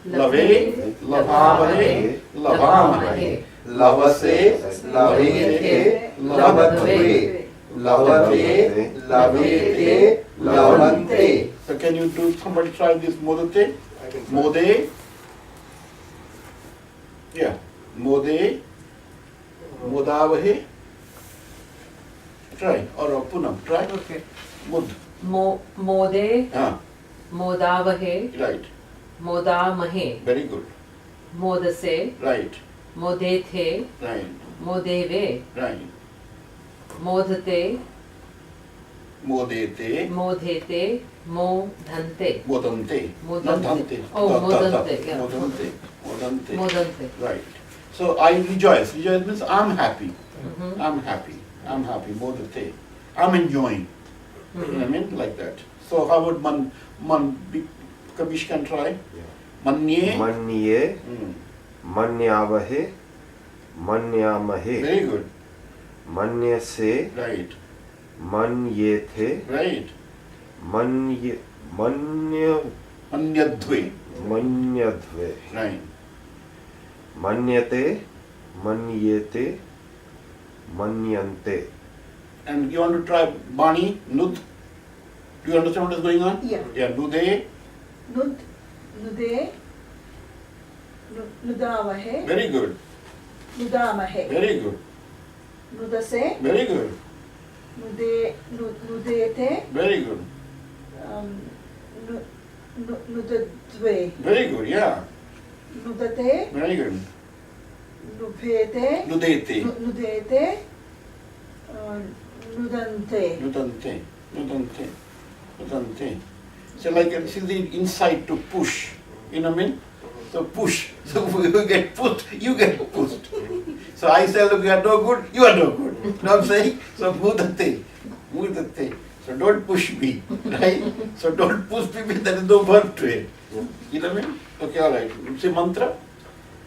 Lave, lavhamahe, lavhamahe. Lavase, lavete, lavatve, lavate, lavete, lavante. So can you do, somebody try this modate? I can try. Mode. Yeah. Mode. Modavahe. Try. Or Punam. Try. Okay. Mud. Mode, Ah, modavahe, right. modamahe, Very good. modase, Right. modethe, Right. modeve, Right. modate, Modete. modhete, modhante. Modante. Modante. Not dante. Oh, Da, da, da. modante, yeah. Modante. Modante. Modante. Right. So I rejoice. Rejoice means I'm happy. Mm-hmm. I'm happy. I'm happy. Modate. I'm enjoying. You know what I mean? Like that. So how about Kabish can try? Manye. Manye, Hmm. manyavahe, manyamahe, Very good. manyase, Right. manyethe, Right. manyadve, Manyadve. Right. manyate, manyete, manyante. And you want to try Bani, Nud? Do you understand what is going on? Yeah. Yeah, Nude. Nud, nude, nudavahe, Very good. nudamahe. Very good. Nudase, Very good. nudete, Very good. nudadve, Very good. Yeah. nudate, Very good. nubhete, Nudete. nudete, Nudante. Nudante, nudante, nudante. So like this is the inside to push. You know what I mean? So push. So you get pushed, you get pushed. So I say, look, you are no good, you are no good. You know what I'm saying? So mudate, mudate. So don't push me, right? So don't push me, there is no verb to it. You know what I mean? Okay, all right. Say mantra.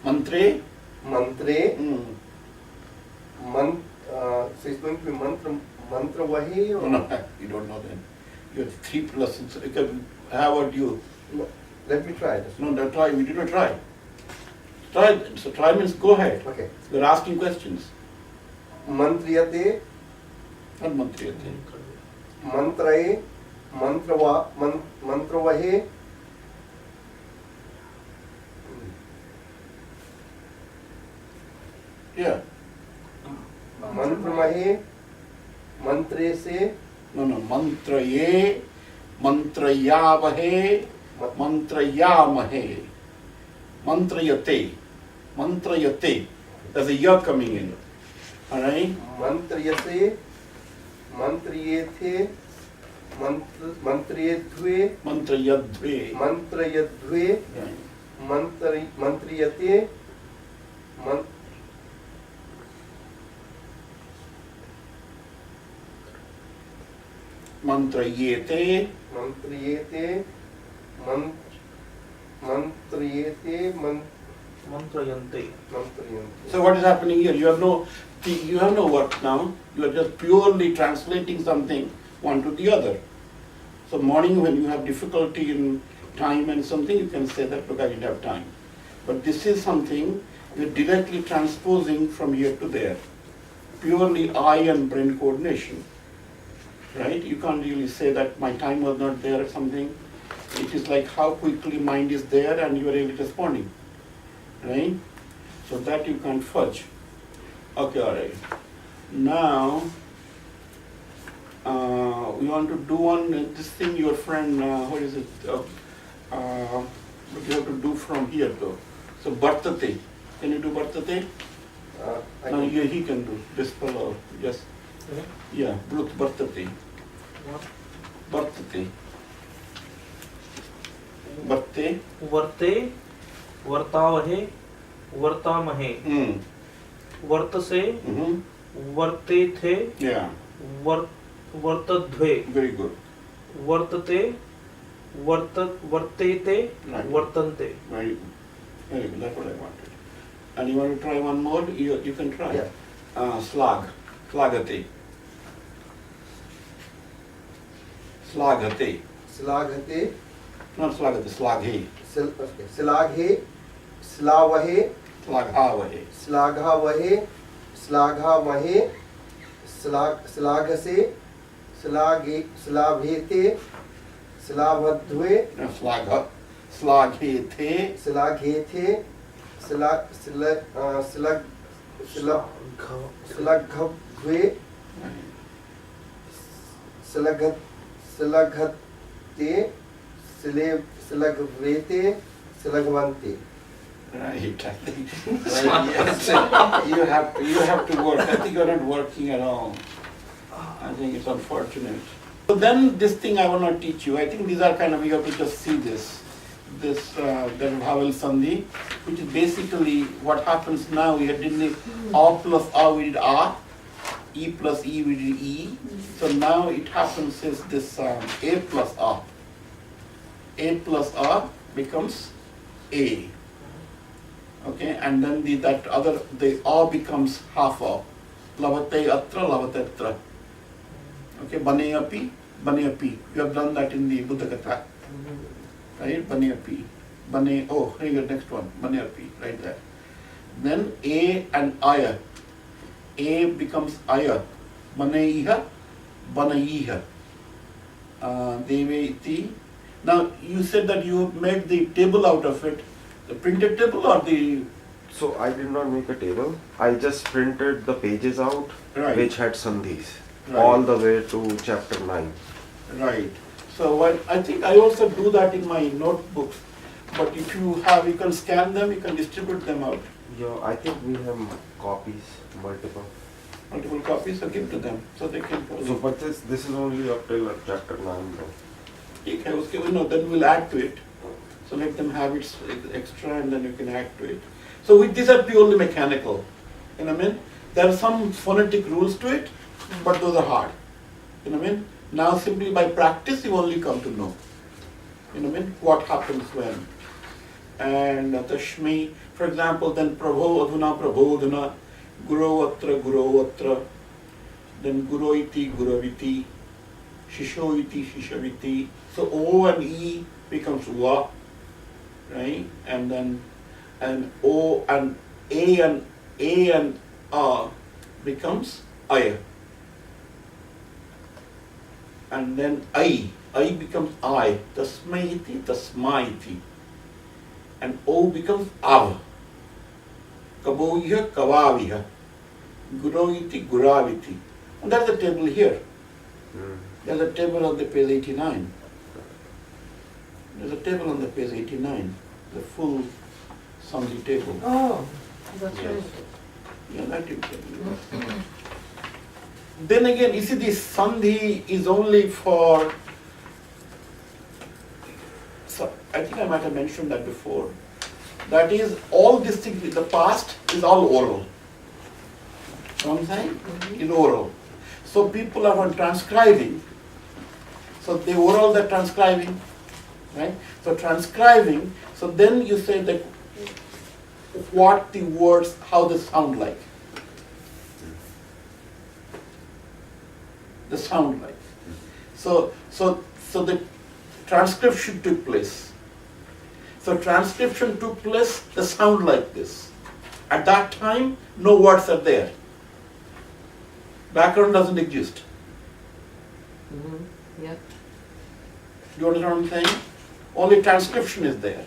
Mantre. Mantre. Mm. So it's going to be mantra vahe No, or no, you don't know that. You have 3 lessons. How about you? No, let me try this. No, try. We did not try. Try. So try means go ahead. Okay. You're asking questions. Mantriyate, Not mantriyate. mantraye, mantravahe. Yeah. Mantramahe, mantre se, No, no. Mantraye, mantrayavahe, mantrayamahe, mantrayate, mantrayate. There's a ya coming in. All right. mantriyase, mantriyethe, mantriyedhve, Mantrayadve. mantrayadhve, Right. mantriyate, Mantrayete. mantriyete, mantriyete, Mantrayante. mantriyante. So what is happening here? You have no work now. You are just purely translating something one to the other. So morning when you have difficulty in time and something, you can say that, look, I didn't have time. But this is something you're directly transposing from here to there. Purely eye and brain coordination. Right? You can't really say that my time was not there or something. It is like how quickly mind is there and you are really responding. Right? So that you can't fudge. Okay, all right. Now, we want to do on this thing, your friend, what is it? What you have to do from here though. So, Bhartate. Can you do Bhartate? I No, can- he can do. This fellow, yes. Yeah, look, Bhartate. What? Bhartate. Bharte. वर्ते वर्तावहे वर्तामहे Mm. वर्तसे Mm-hmm. वर्तेथे Yeah, वर्तध्वे very good. वर्तते वर्तेते Right. वर्तन्ते. Very good. Very good. That's what I wanted. And you want to try one more? You can try. Yeah. Slag. Slagate. Slagate. Slaghate, Not slagate, slaghe. slaghe, slavahe, Slaghavahe. slagavahe, slaghavahe, slaghase, slavhete, slavadhve, No, slagha. Slaghete. slaghete, slaghavve, slaghatte, slagvrete, slagvante. Right, I think. Right, yes. You have to work. I think you're not working at all. I think it's unfortunate. So then this thing I will not teach you. I think these are kind of, you have to just see this. The vowel sandhi, which is basically what happens now. We did the A plus A, we did A. E plus E, we did E. So now it happens is this A plus A. A plus A becomes A. Okay, and then the A becomes half A. Lavate atra, lavate atra. Okay, bane api, bane api. You have done that in the Buddha Katha. Right, bane api. Bane, oh, here your next one, bane api, right there. Then A and Aya. A becomes Aya. Banaiha, banaiha. Deve iti. Now, you said that you made the table out of it. The printed table or the... So I did not make a table. I just printed the pages out Right. which had sandhis Right. all the way to chapter 9. Right. So what, I think I also do that in my notebooks. But if you have, you can scan them, you can distribute them out. Yeah, I think we have copies, multiple. multiple copies, so give to them so they can. So, but this is only up till chapter 9 though. Okay, then we'll add to it. So let them have it extra and then you can add to it. So these are purely mechanical. You know what I mean? There are some phonetic rules to it, but those are hard. You know what I mean? Now simply by practice you only come to know. You know what I mean? What happens when. And Tashmi, for example, then Prabho Adhuna Prabhodhana, Guru Atra, then Guru iti Guraviti, Shisho iti Shishaviti. So O and E becomes Va, right? And then O and A and A becomes Aya. And then I becomes I, Tasmai iti Tasma iti. And O becomes Av. Kaboiha Kavaviha. Guru iti Guraviti. And that's the table here. There's a table on the page 89. There's a table on the page 89, the full Sandhi table. Oh, that's Yes. right. Yeah, that you can. Then again, you see, this Sandhi is only for. So I think I might have mentioned that before. That is, all these things in the past is all oral. You know what I'm saying? Is oral. So people are on transcribing. So the oral, they're transcribing, right? So transcribing, so then you say that what the words, how they sound like. They sound like. So the transcription took place. So transcription took place, they sound like this. At that time, no words are there. Background doesn't exist. Yep. Do you understand what I'm saying? Only transcription is there.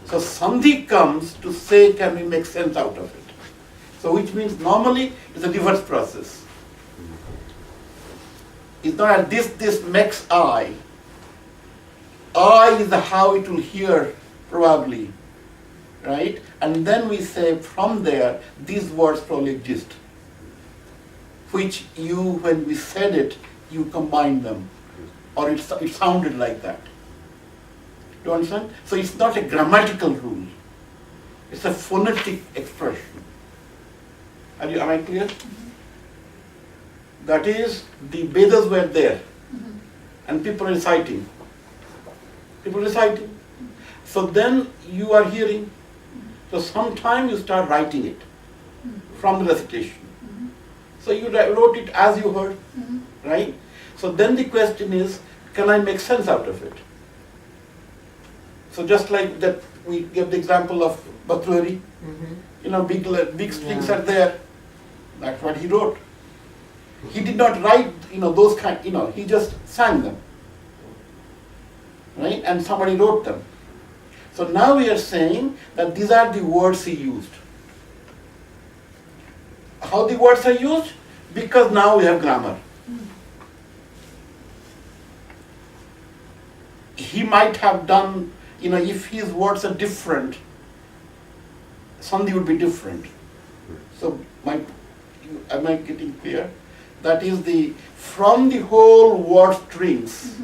So Sandhi comes to say, can we make sense out of it? So which means normally it's a reverse process. It's not a this makes I. I is the how it will hear probably, right? And then we say from there, these words probably exist. Which you, when we said it, you combine them. Or it sounded like that. Do you understand? So it's not a grammatical rule. It's a phonetic expression. Am I clear? That is, the Vedas were there. And people reciting. People reciting. So then you are hearing. So sometime you start writing it from the recitation. So you wrote it as you heard, right? So then the question is, can I make sense out of it? So just like that, we gave the example of Bhatruhari, big strings Yeah. are there. That's what he wrote. He did not write, those kind, he just sang them, right? And somebody wrote them. So now we are saying that these are the words he used. How the words are used? Because now we have grammar. He might have done, if his words are different, Sandhi would be different. So am I getting clear? That is from the whole word strings,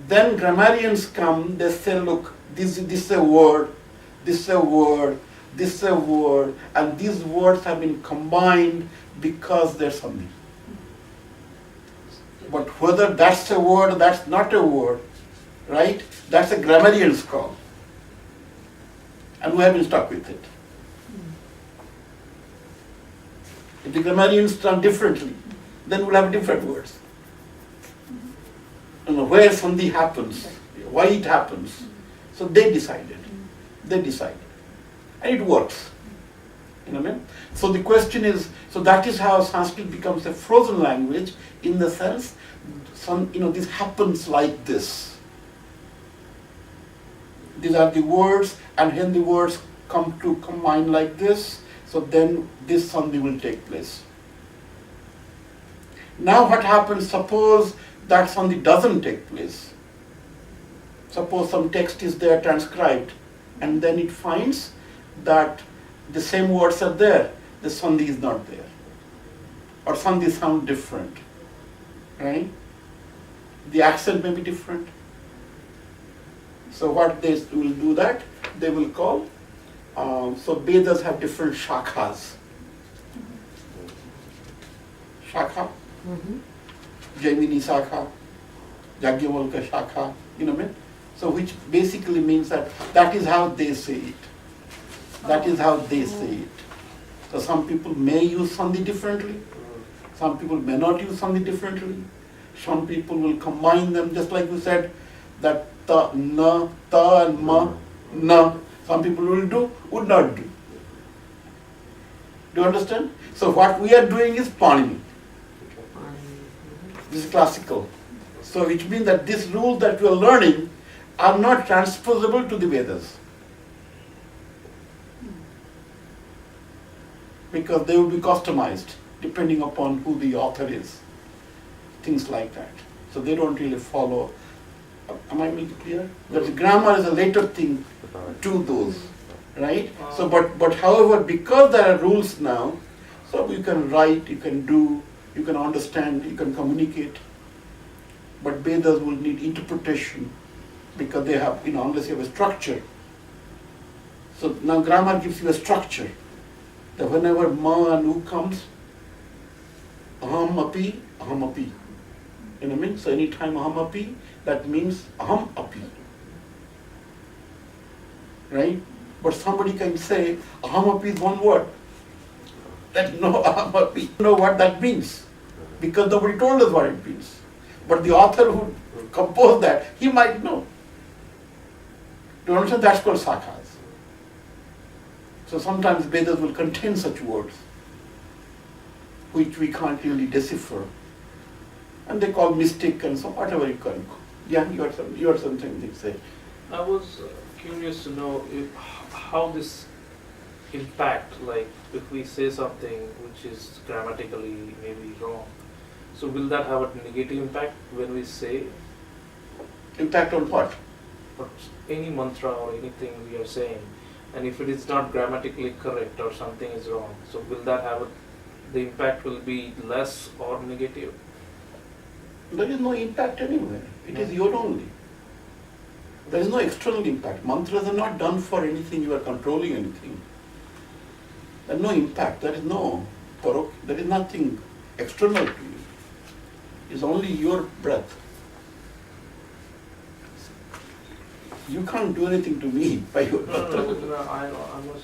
then grammarians come, they say, look, this is a word, this is a word, this is a word, and these words have been combined because there's something. But whether that's a word or that's not a word, right? That's a grammarian's call. And we have been stuck with it. If the grammarians done differently, then we'll have different words. Where Sandhi happens, why it happens. So they decided. They decided. And it works. You know what I mean? So the question is, so that is how Sanskrit becomes a frozen language, in the sense, this happens like this. These are the words, and when the words come to combine like this, so then this Sandhi will take place. Now what happens, suppose that Sandhi doesn't take place. Suppose some text is there transcribed, and then it finds that the same words are there, the sandhi is not there. Or sandhi sound different, right? The accent may be different. So what they will do that, they will call, so Vedas have different shakhas. Shakha, Mhm. Jaimini Shakha, Yajnavalkya Shakha, you know what I mean? So which basically means that is how they say it. That is how they say it. So some people may use sandhi differently, some people may not use sandhi differently. Some people will combine them, just like you said, that ta, na, ta and ma, na. Some people will do, would not do. Do you understand? So what we are doing is Panini. This is classical. So which means that these rules that we are learning are not transposable to the Vedas. Because they will be customized depending upon who the author is. Things like that. So they don't really follow. Am I making it clear? That the grammar is a later thing to those, right? So but however, because there are rules now, so you can write, you can do, you can understand, you can communicate. But Vedas will need interpretation because they have, unless you have a structure. So now grammar gives you a structure. That whenever ma and u comes, aham api, aham api. You know what I mean? So anytime aham api, that means aham api. Right? But somebody can say aham api is one word. That no aham api. You know what that means? Because nobody told us what it means. But the author who composed that, he might know. Do you understand? That's called sakhas. So sometimes Vedas will contain such words which we can't really decipher. And they call mystic and so whatever you call it. Yeah, you had something to say. I was curious to know how this impact, like if we say something which is grammatically maybe wrong, so will that have a negative impact when we say? Impact on what? Or any mantra or anything we are saying, and if it is not grammatically correct or something is wrong, so will that have the impact will be less or negative? There is no impact anywhere. It is your only. There is no external impact. Mantras are not done for anything, you are controlling anything. There is no impact, there is nothing external to you. It's only your breath. You can't do anything to me by your breath. I was.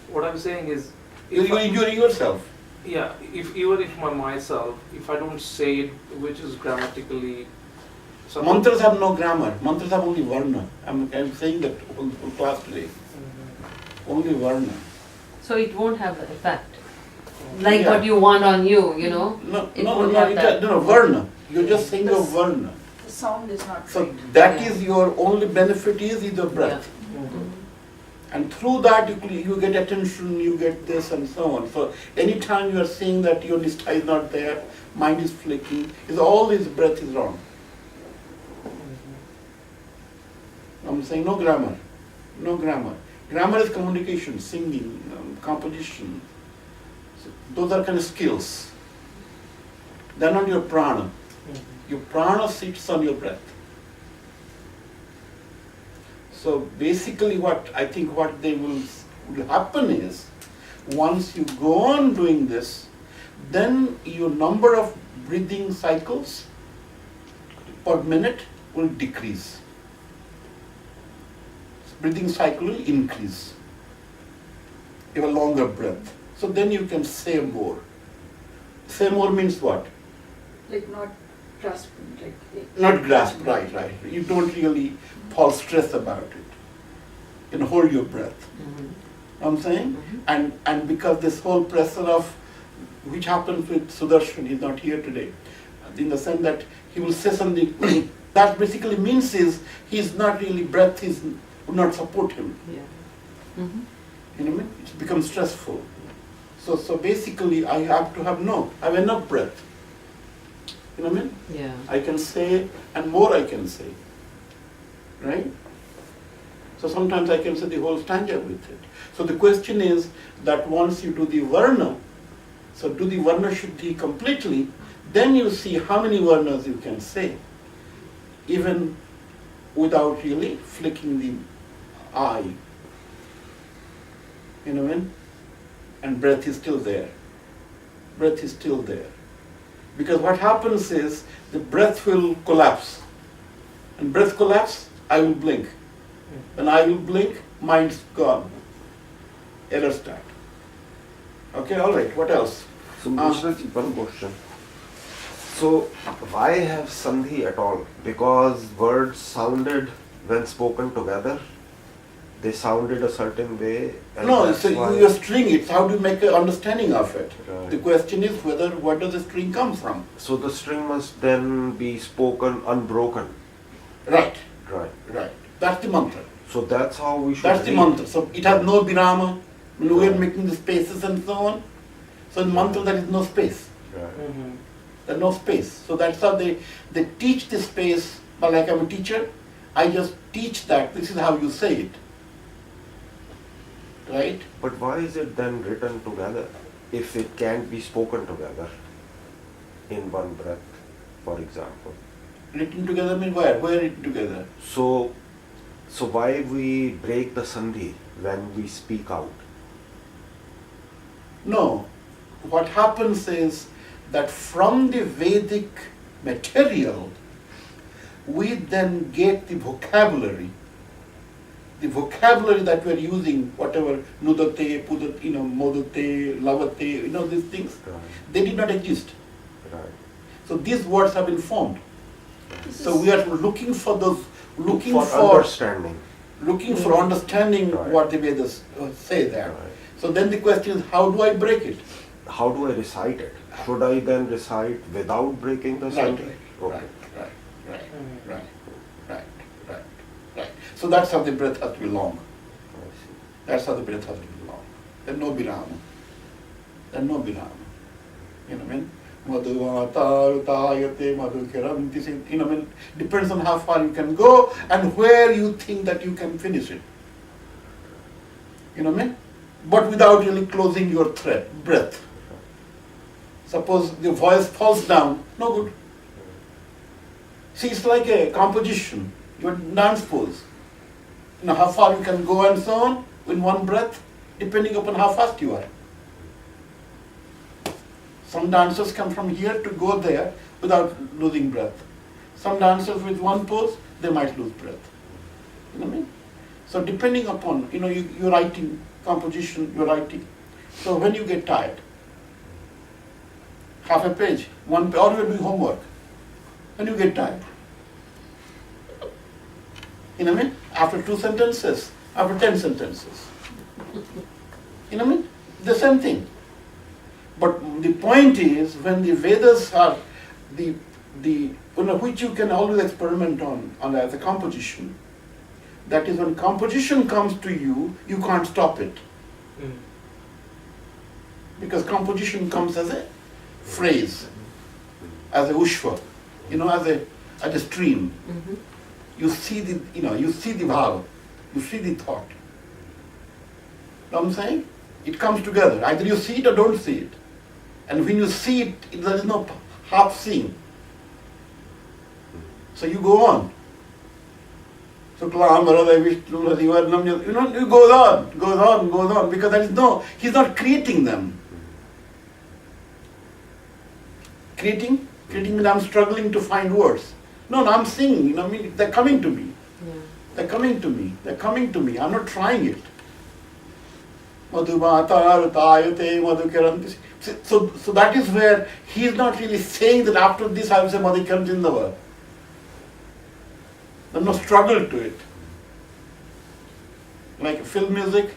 What I'm saying is, You're yourself. yeah, even if myself, if I don't say it, which is grammatically. Mantras have no grammar. Mantras have only varna. I'm saying that whole class today. Mhm. Only varna. So it won't have the effect. Like Yeah. what you want on you, you know? No, It no, won't no, have that. no, varna. You're just saying of varna. The sound is not So right. that Yeah. is your only benefit is your breath. Mhm. And through that you get attention, you get this and so on. So anytime you are saying that your nistha is not there, mind is flicking, is all this breath is wrong. I'm saying no grammar. No grammar. Grammar is communication, singing, composition. So those are kind of skills. They're not your prana. Mhm. Your prana sits on your breath. So basically what will happen is, once you go on doing this, then your number of breathing cycles per minute will decrease. Breathing cycle will increase. You have a longer breath. So then you can say more. Say more means what? Like not grasping, like. Not grasp, right. You don't really fall stress about it. You can hold your breath. Mhm. Know what I'm saying? Mhm. And because this whole pressure of, which happens with Sudarshan, he's not here today, in the sense that he will say something, that basically means is, he's not really, breath would not support him. Yeah. Mhm. You know what I mean? It becomes stressful. So basically I have to have enough breath. You know what I mean? Yeah. I can say, and more I can say. Right? So sometimes I can say the whole stanza with it. So the question is that once you do the varna, so do the varna shuddhi completely, then you see how many varnas you can say, even without really flicking the eye. You know what I mean? And breath is still there. Breath is still there. Because what happens is the breath will collapse. And breath collapse, I will blink. When I will blink, mind's gone. Error start. Okay, all right, what else? So, Mishraji, one question. So, why have sandhi at all? Because words sounded, when spoken together, they sounded a certain way. And No, that's so why- you string it. How do you make an understanding of it? Right. The question is what does the string come from? So the string must then be spoken unbroken. Right, Right. right. That's the mantra. So that's how we should That's the read. mantra. So it has no virama. When we are Right. making the spaces and so on. So in mantra there is no space. Right. Mm-hmm. There's no space. So that's how they teach the space. But like I'm a teacher, I just teach that this is how you say it. Right? But why is it then written together if it can't be spoken together in one breath, for example? Written together means where? Where written together? So why we break the sandhi when we speak out? No. What happens is that from the Vedic material, we then get the vocabulary. The vocabulary that we're using, whatever, nudate, pudate, modate, lavate, these things, Right. they did not exist. Right. So these words have been formed. So we are looking for those, looking For for understanding. understanding Right. what the Vedas say there. Right. So then the question is, how do I break it? How do I recite it? Should I then recite without breaking the Right, sandhi? right, Okay. right, right. So that's how the breath has to be long. I see. That's how the breath has to be long. There's no virama. There's no virama. You know what I mean? Madhuvatayate madhukiranti. You know what I mean? Depends on how far you can go and where you think that you can finish it. You know what I mean? But without really closing your breath. Suppose the voice falls down, no good. See, it's like a composition, your dance pose. You know how far you can go and so on in one breath, depending upon how fast you are. Some dancers come from here to go there without losing breath. Some dancers with one pose, they might lose breath. You know what I mean? So depending upon, you're writing composition, you're writing. So when you get tired, half a page, one page, or you're doing homework, when you get tired. You know what I mean? After 2 sentences, after 10 sentences. You know what I mean? The same thing. But the point is, when the Vedas are which you can always experiment on as a composition, that is when composition comes to you, you can't stop it. Mm. Because composition comes as a phrase, as a ushva, as a stream. Mm-hmm. You see the bhava, you see the thought. Know what I'm saying? It comes together. Either you see it or don't see it. And when you see it, there is no half seeing. So you go on. So it goes on, because there is he's not creating them. Creating means I'm struggling to find words. No, I'm singing, they're coming to me. Yeah. They're coming to me. I'm not trying it. So that is where he is not really saying that after this I will say Madhukiranti in the word. There's no struggle to it. Like film music,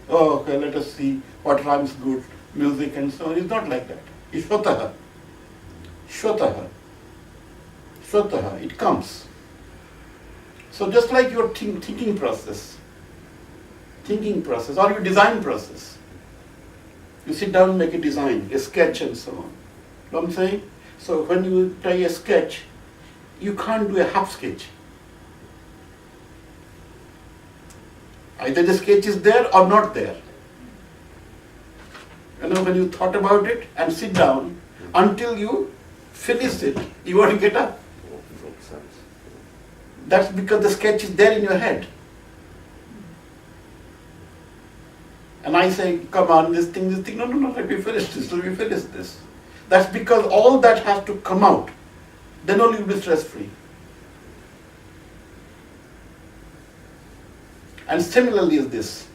oh, okay, let us see what rhymes good, music and so on. It's not like that. It's Shvataha. It comes. So just like your thinking process, or your design process. You sit down and make a design, a sketch and so on. Know what I'm saying? So when you try a sketch, you can't do a half sketch. Either the sketch is there or not there. You know, when you thought about it and sit down, until you finish it, you won't get up. Makes sense. That's because the sketch is there in your head. And I say, come on, this thing, no, let me finish this. That's because all that has to come out. Then only you'll be stress-free. And similarly is this.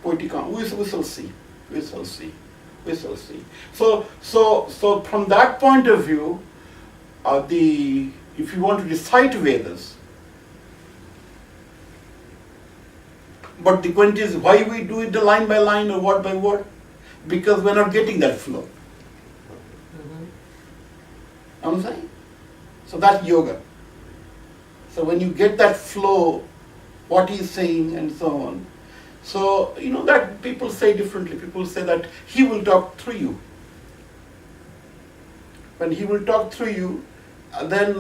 Poetic, we shall see. So from that point of view, if you want to recite Vedas, but the point is why we do it line by line or word by word? Because we're not getting that flow. I'm saying? So that's yoga. So when you get that flow, what he's saying and so on. So, you know, that people say differently. People say that he will talk through you. When he will talk through you, then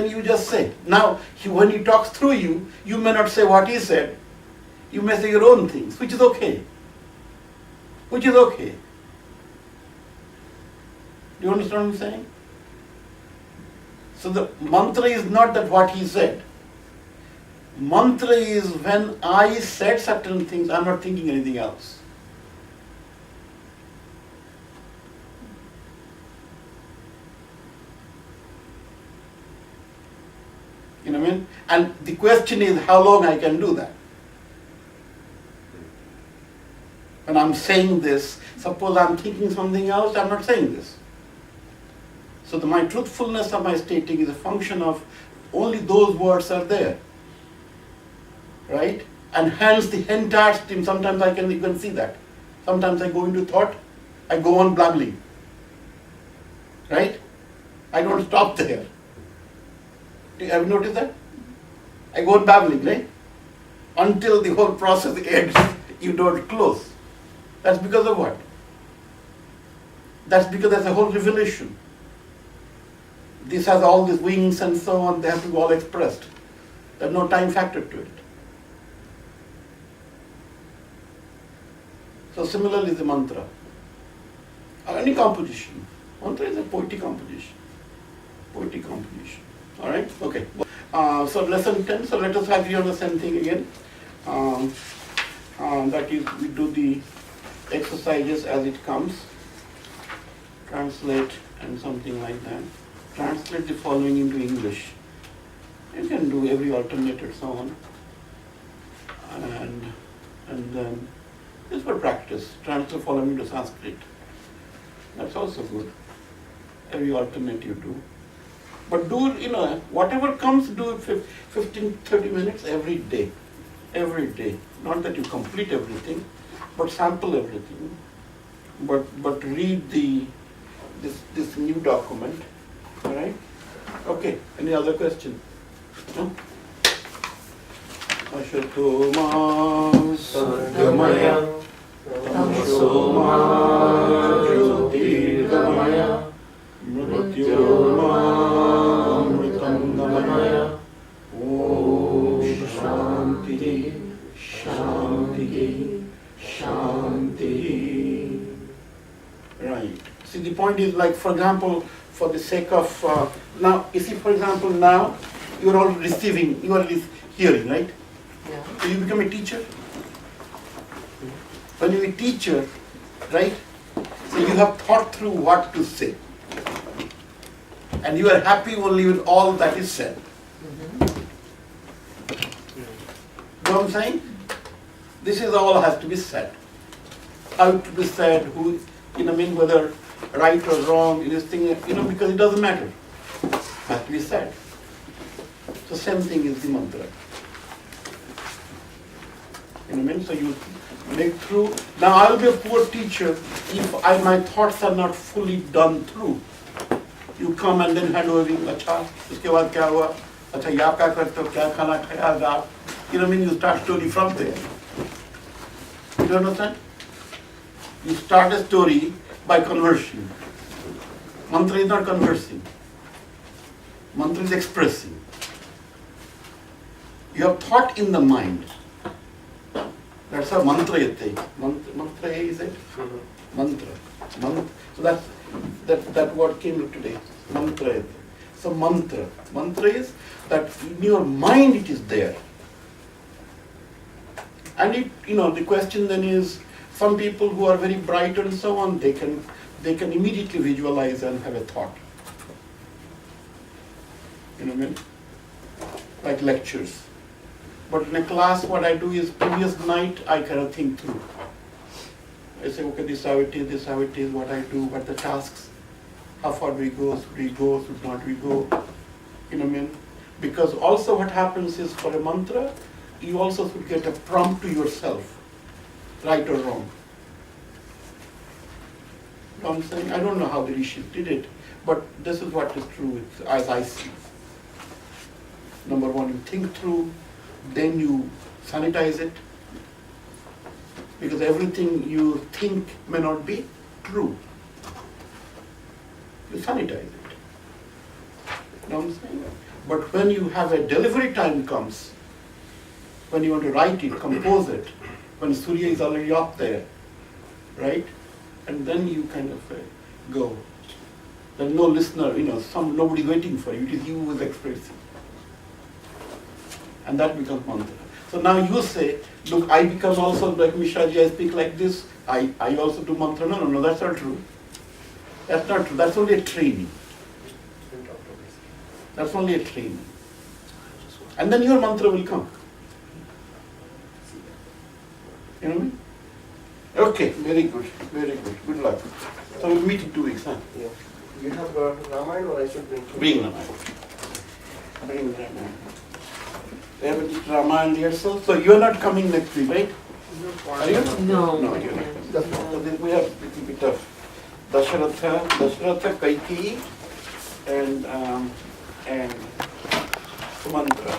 you just say. Now, when he talks through you, you may not say what he said. You may say your own things, which is okay. Do you understand what I'm saying? So the mantra is not that what he said. Mantra is when I said certain things, I'm not thinking anything else. You know what I mean? And the question is how long I can do that. When I'm saying this, suppose I'm thinking something else, I'm not saying this. So my truthfulness of my stating is a function of only those words are there. Right? And hence the entire stream, sometimes I can even see that. Sometimes I go into thought, I go on blabbling. Right? I don't stop there. Have you noticed that? I go on babbling, right? Until the whole process ends, you don't close. That's because of what? That's because there's a whole revelation. This has all these wings and so on, they have to be all expressed. There's no time factor to it. So similarly the mantra. Or any composition. Mantra is a poetic composition. Alright? Okay. So lesson 10, so let us agree on the same thing again. That is, we do the exercises as it comes. Translate and something like that. Translate the following into English. You can do every alternate and so on. And then, just for practice, translate following into Sanskrit. That's also good. Every alternate you do. But do, whatever comes, do it 15, 30 minutes every day. Every day. Not that you complete everything, but sample everything. But read this new document. Alright? Okay. Any other question? No? Ashatoma Sadgamaya Tamasoma Jyotirgamaya Mrityoma Amritangamaya Om Shanti. Right. See, the point is, like, for example, for the sake of, now, you see, for example, now, you are all receiving, you are hearing, right? Yeah. So you become a teacher. When you're a teacher, right, so you have thought through what to say. And you are happy only with all that is said. You know what I'm saying? This is all has to be said. How to be said, who, whether right or wrong, in this thing, because it doesn't matter. It has to be said. So same thing is the mantra. You know what I mean? So you make through. Now I will be a poor teacher if my thoughts are not fully done through. You come and then hand over, acha, uske baad kya hua? Acha, ye aap kya karte ho? Kya khana khaya aap? You know what I mean? You start story from there. You understand? You start a story by conversion. Mantra is not conversing. Mantra is expressing. You have thought in the mind. That's how mantra yate. Mantra is it? Mantra. So that word came today. Mantra yate. So mantra. Mantra is that in your mind it is there. And it, the question then is, some people who are very bright and so on, they can immediately visualize and have a thought. You know what I mean? Like lectures. But in a class, what I do is previous night I kind of think through. I say, okay, this is how it is, what I do, what the tasks, how far we go, should not we go. You know what I mean? Because also what happens is, for a mantra, you also should get a prompt to yourself, right or wrong. You know what I'm saying? I don't know how the rishis did it, but this is what is true as I see. Number one, you think through, then you sanitize it, because everything you think may not be true. You sanitize it. You know what I'm saying? But when you have a delivery time comes, when you want to write it, compose it, when Surya is already up there, right? And then you kind of go. There's no listener, nobody's waiting for you. It is you who is expressing. And that becomes mantra. So now you say, look, I become also like Mishraji, I speak like this, I also do mantra. No, that's not true. That's not true. That's only a training. That's only a training. And then your mantra will come. You know what I mean? Okay, very good, very good. Good luck. So we'll meet in 2 weeks, huh? Yeah. You have Ramayana, or I should bring? Bring Ramayana. Bring Ramayana. Everybody Ramayana yourself. So you are not coming next week, right? Are you? No. No, you're not. So then we have a little bit of Dasharatha, Kaikeyi, and Sumantra.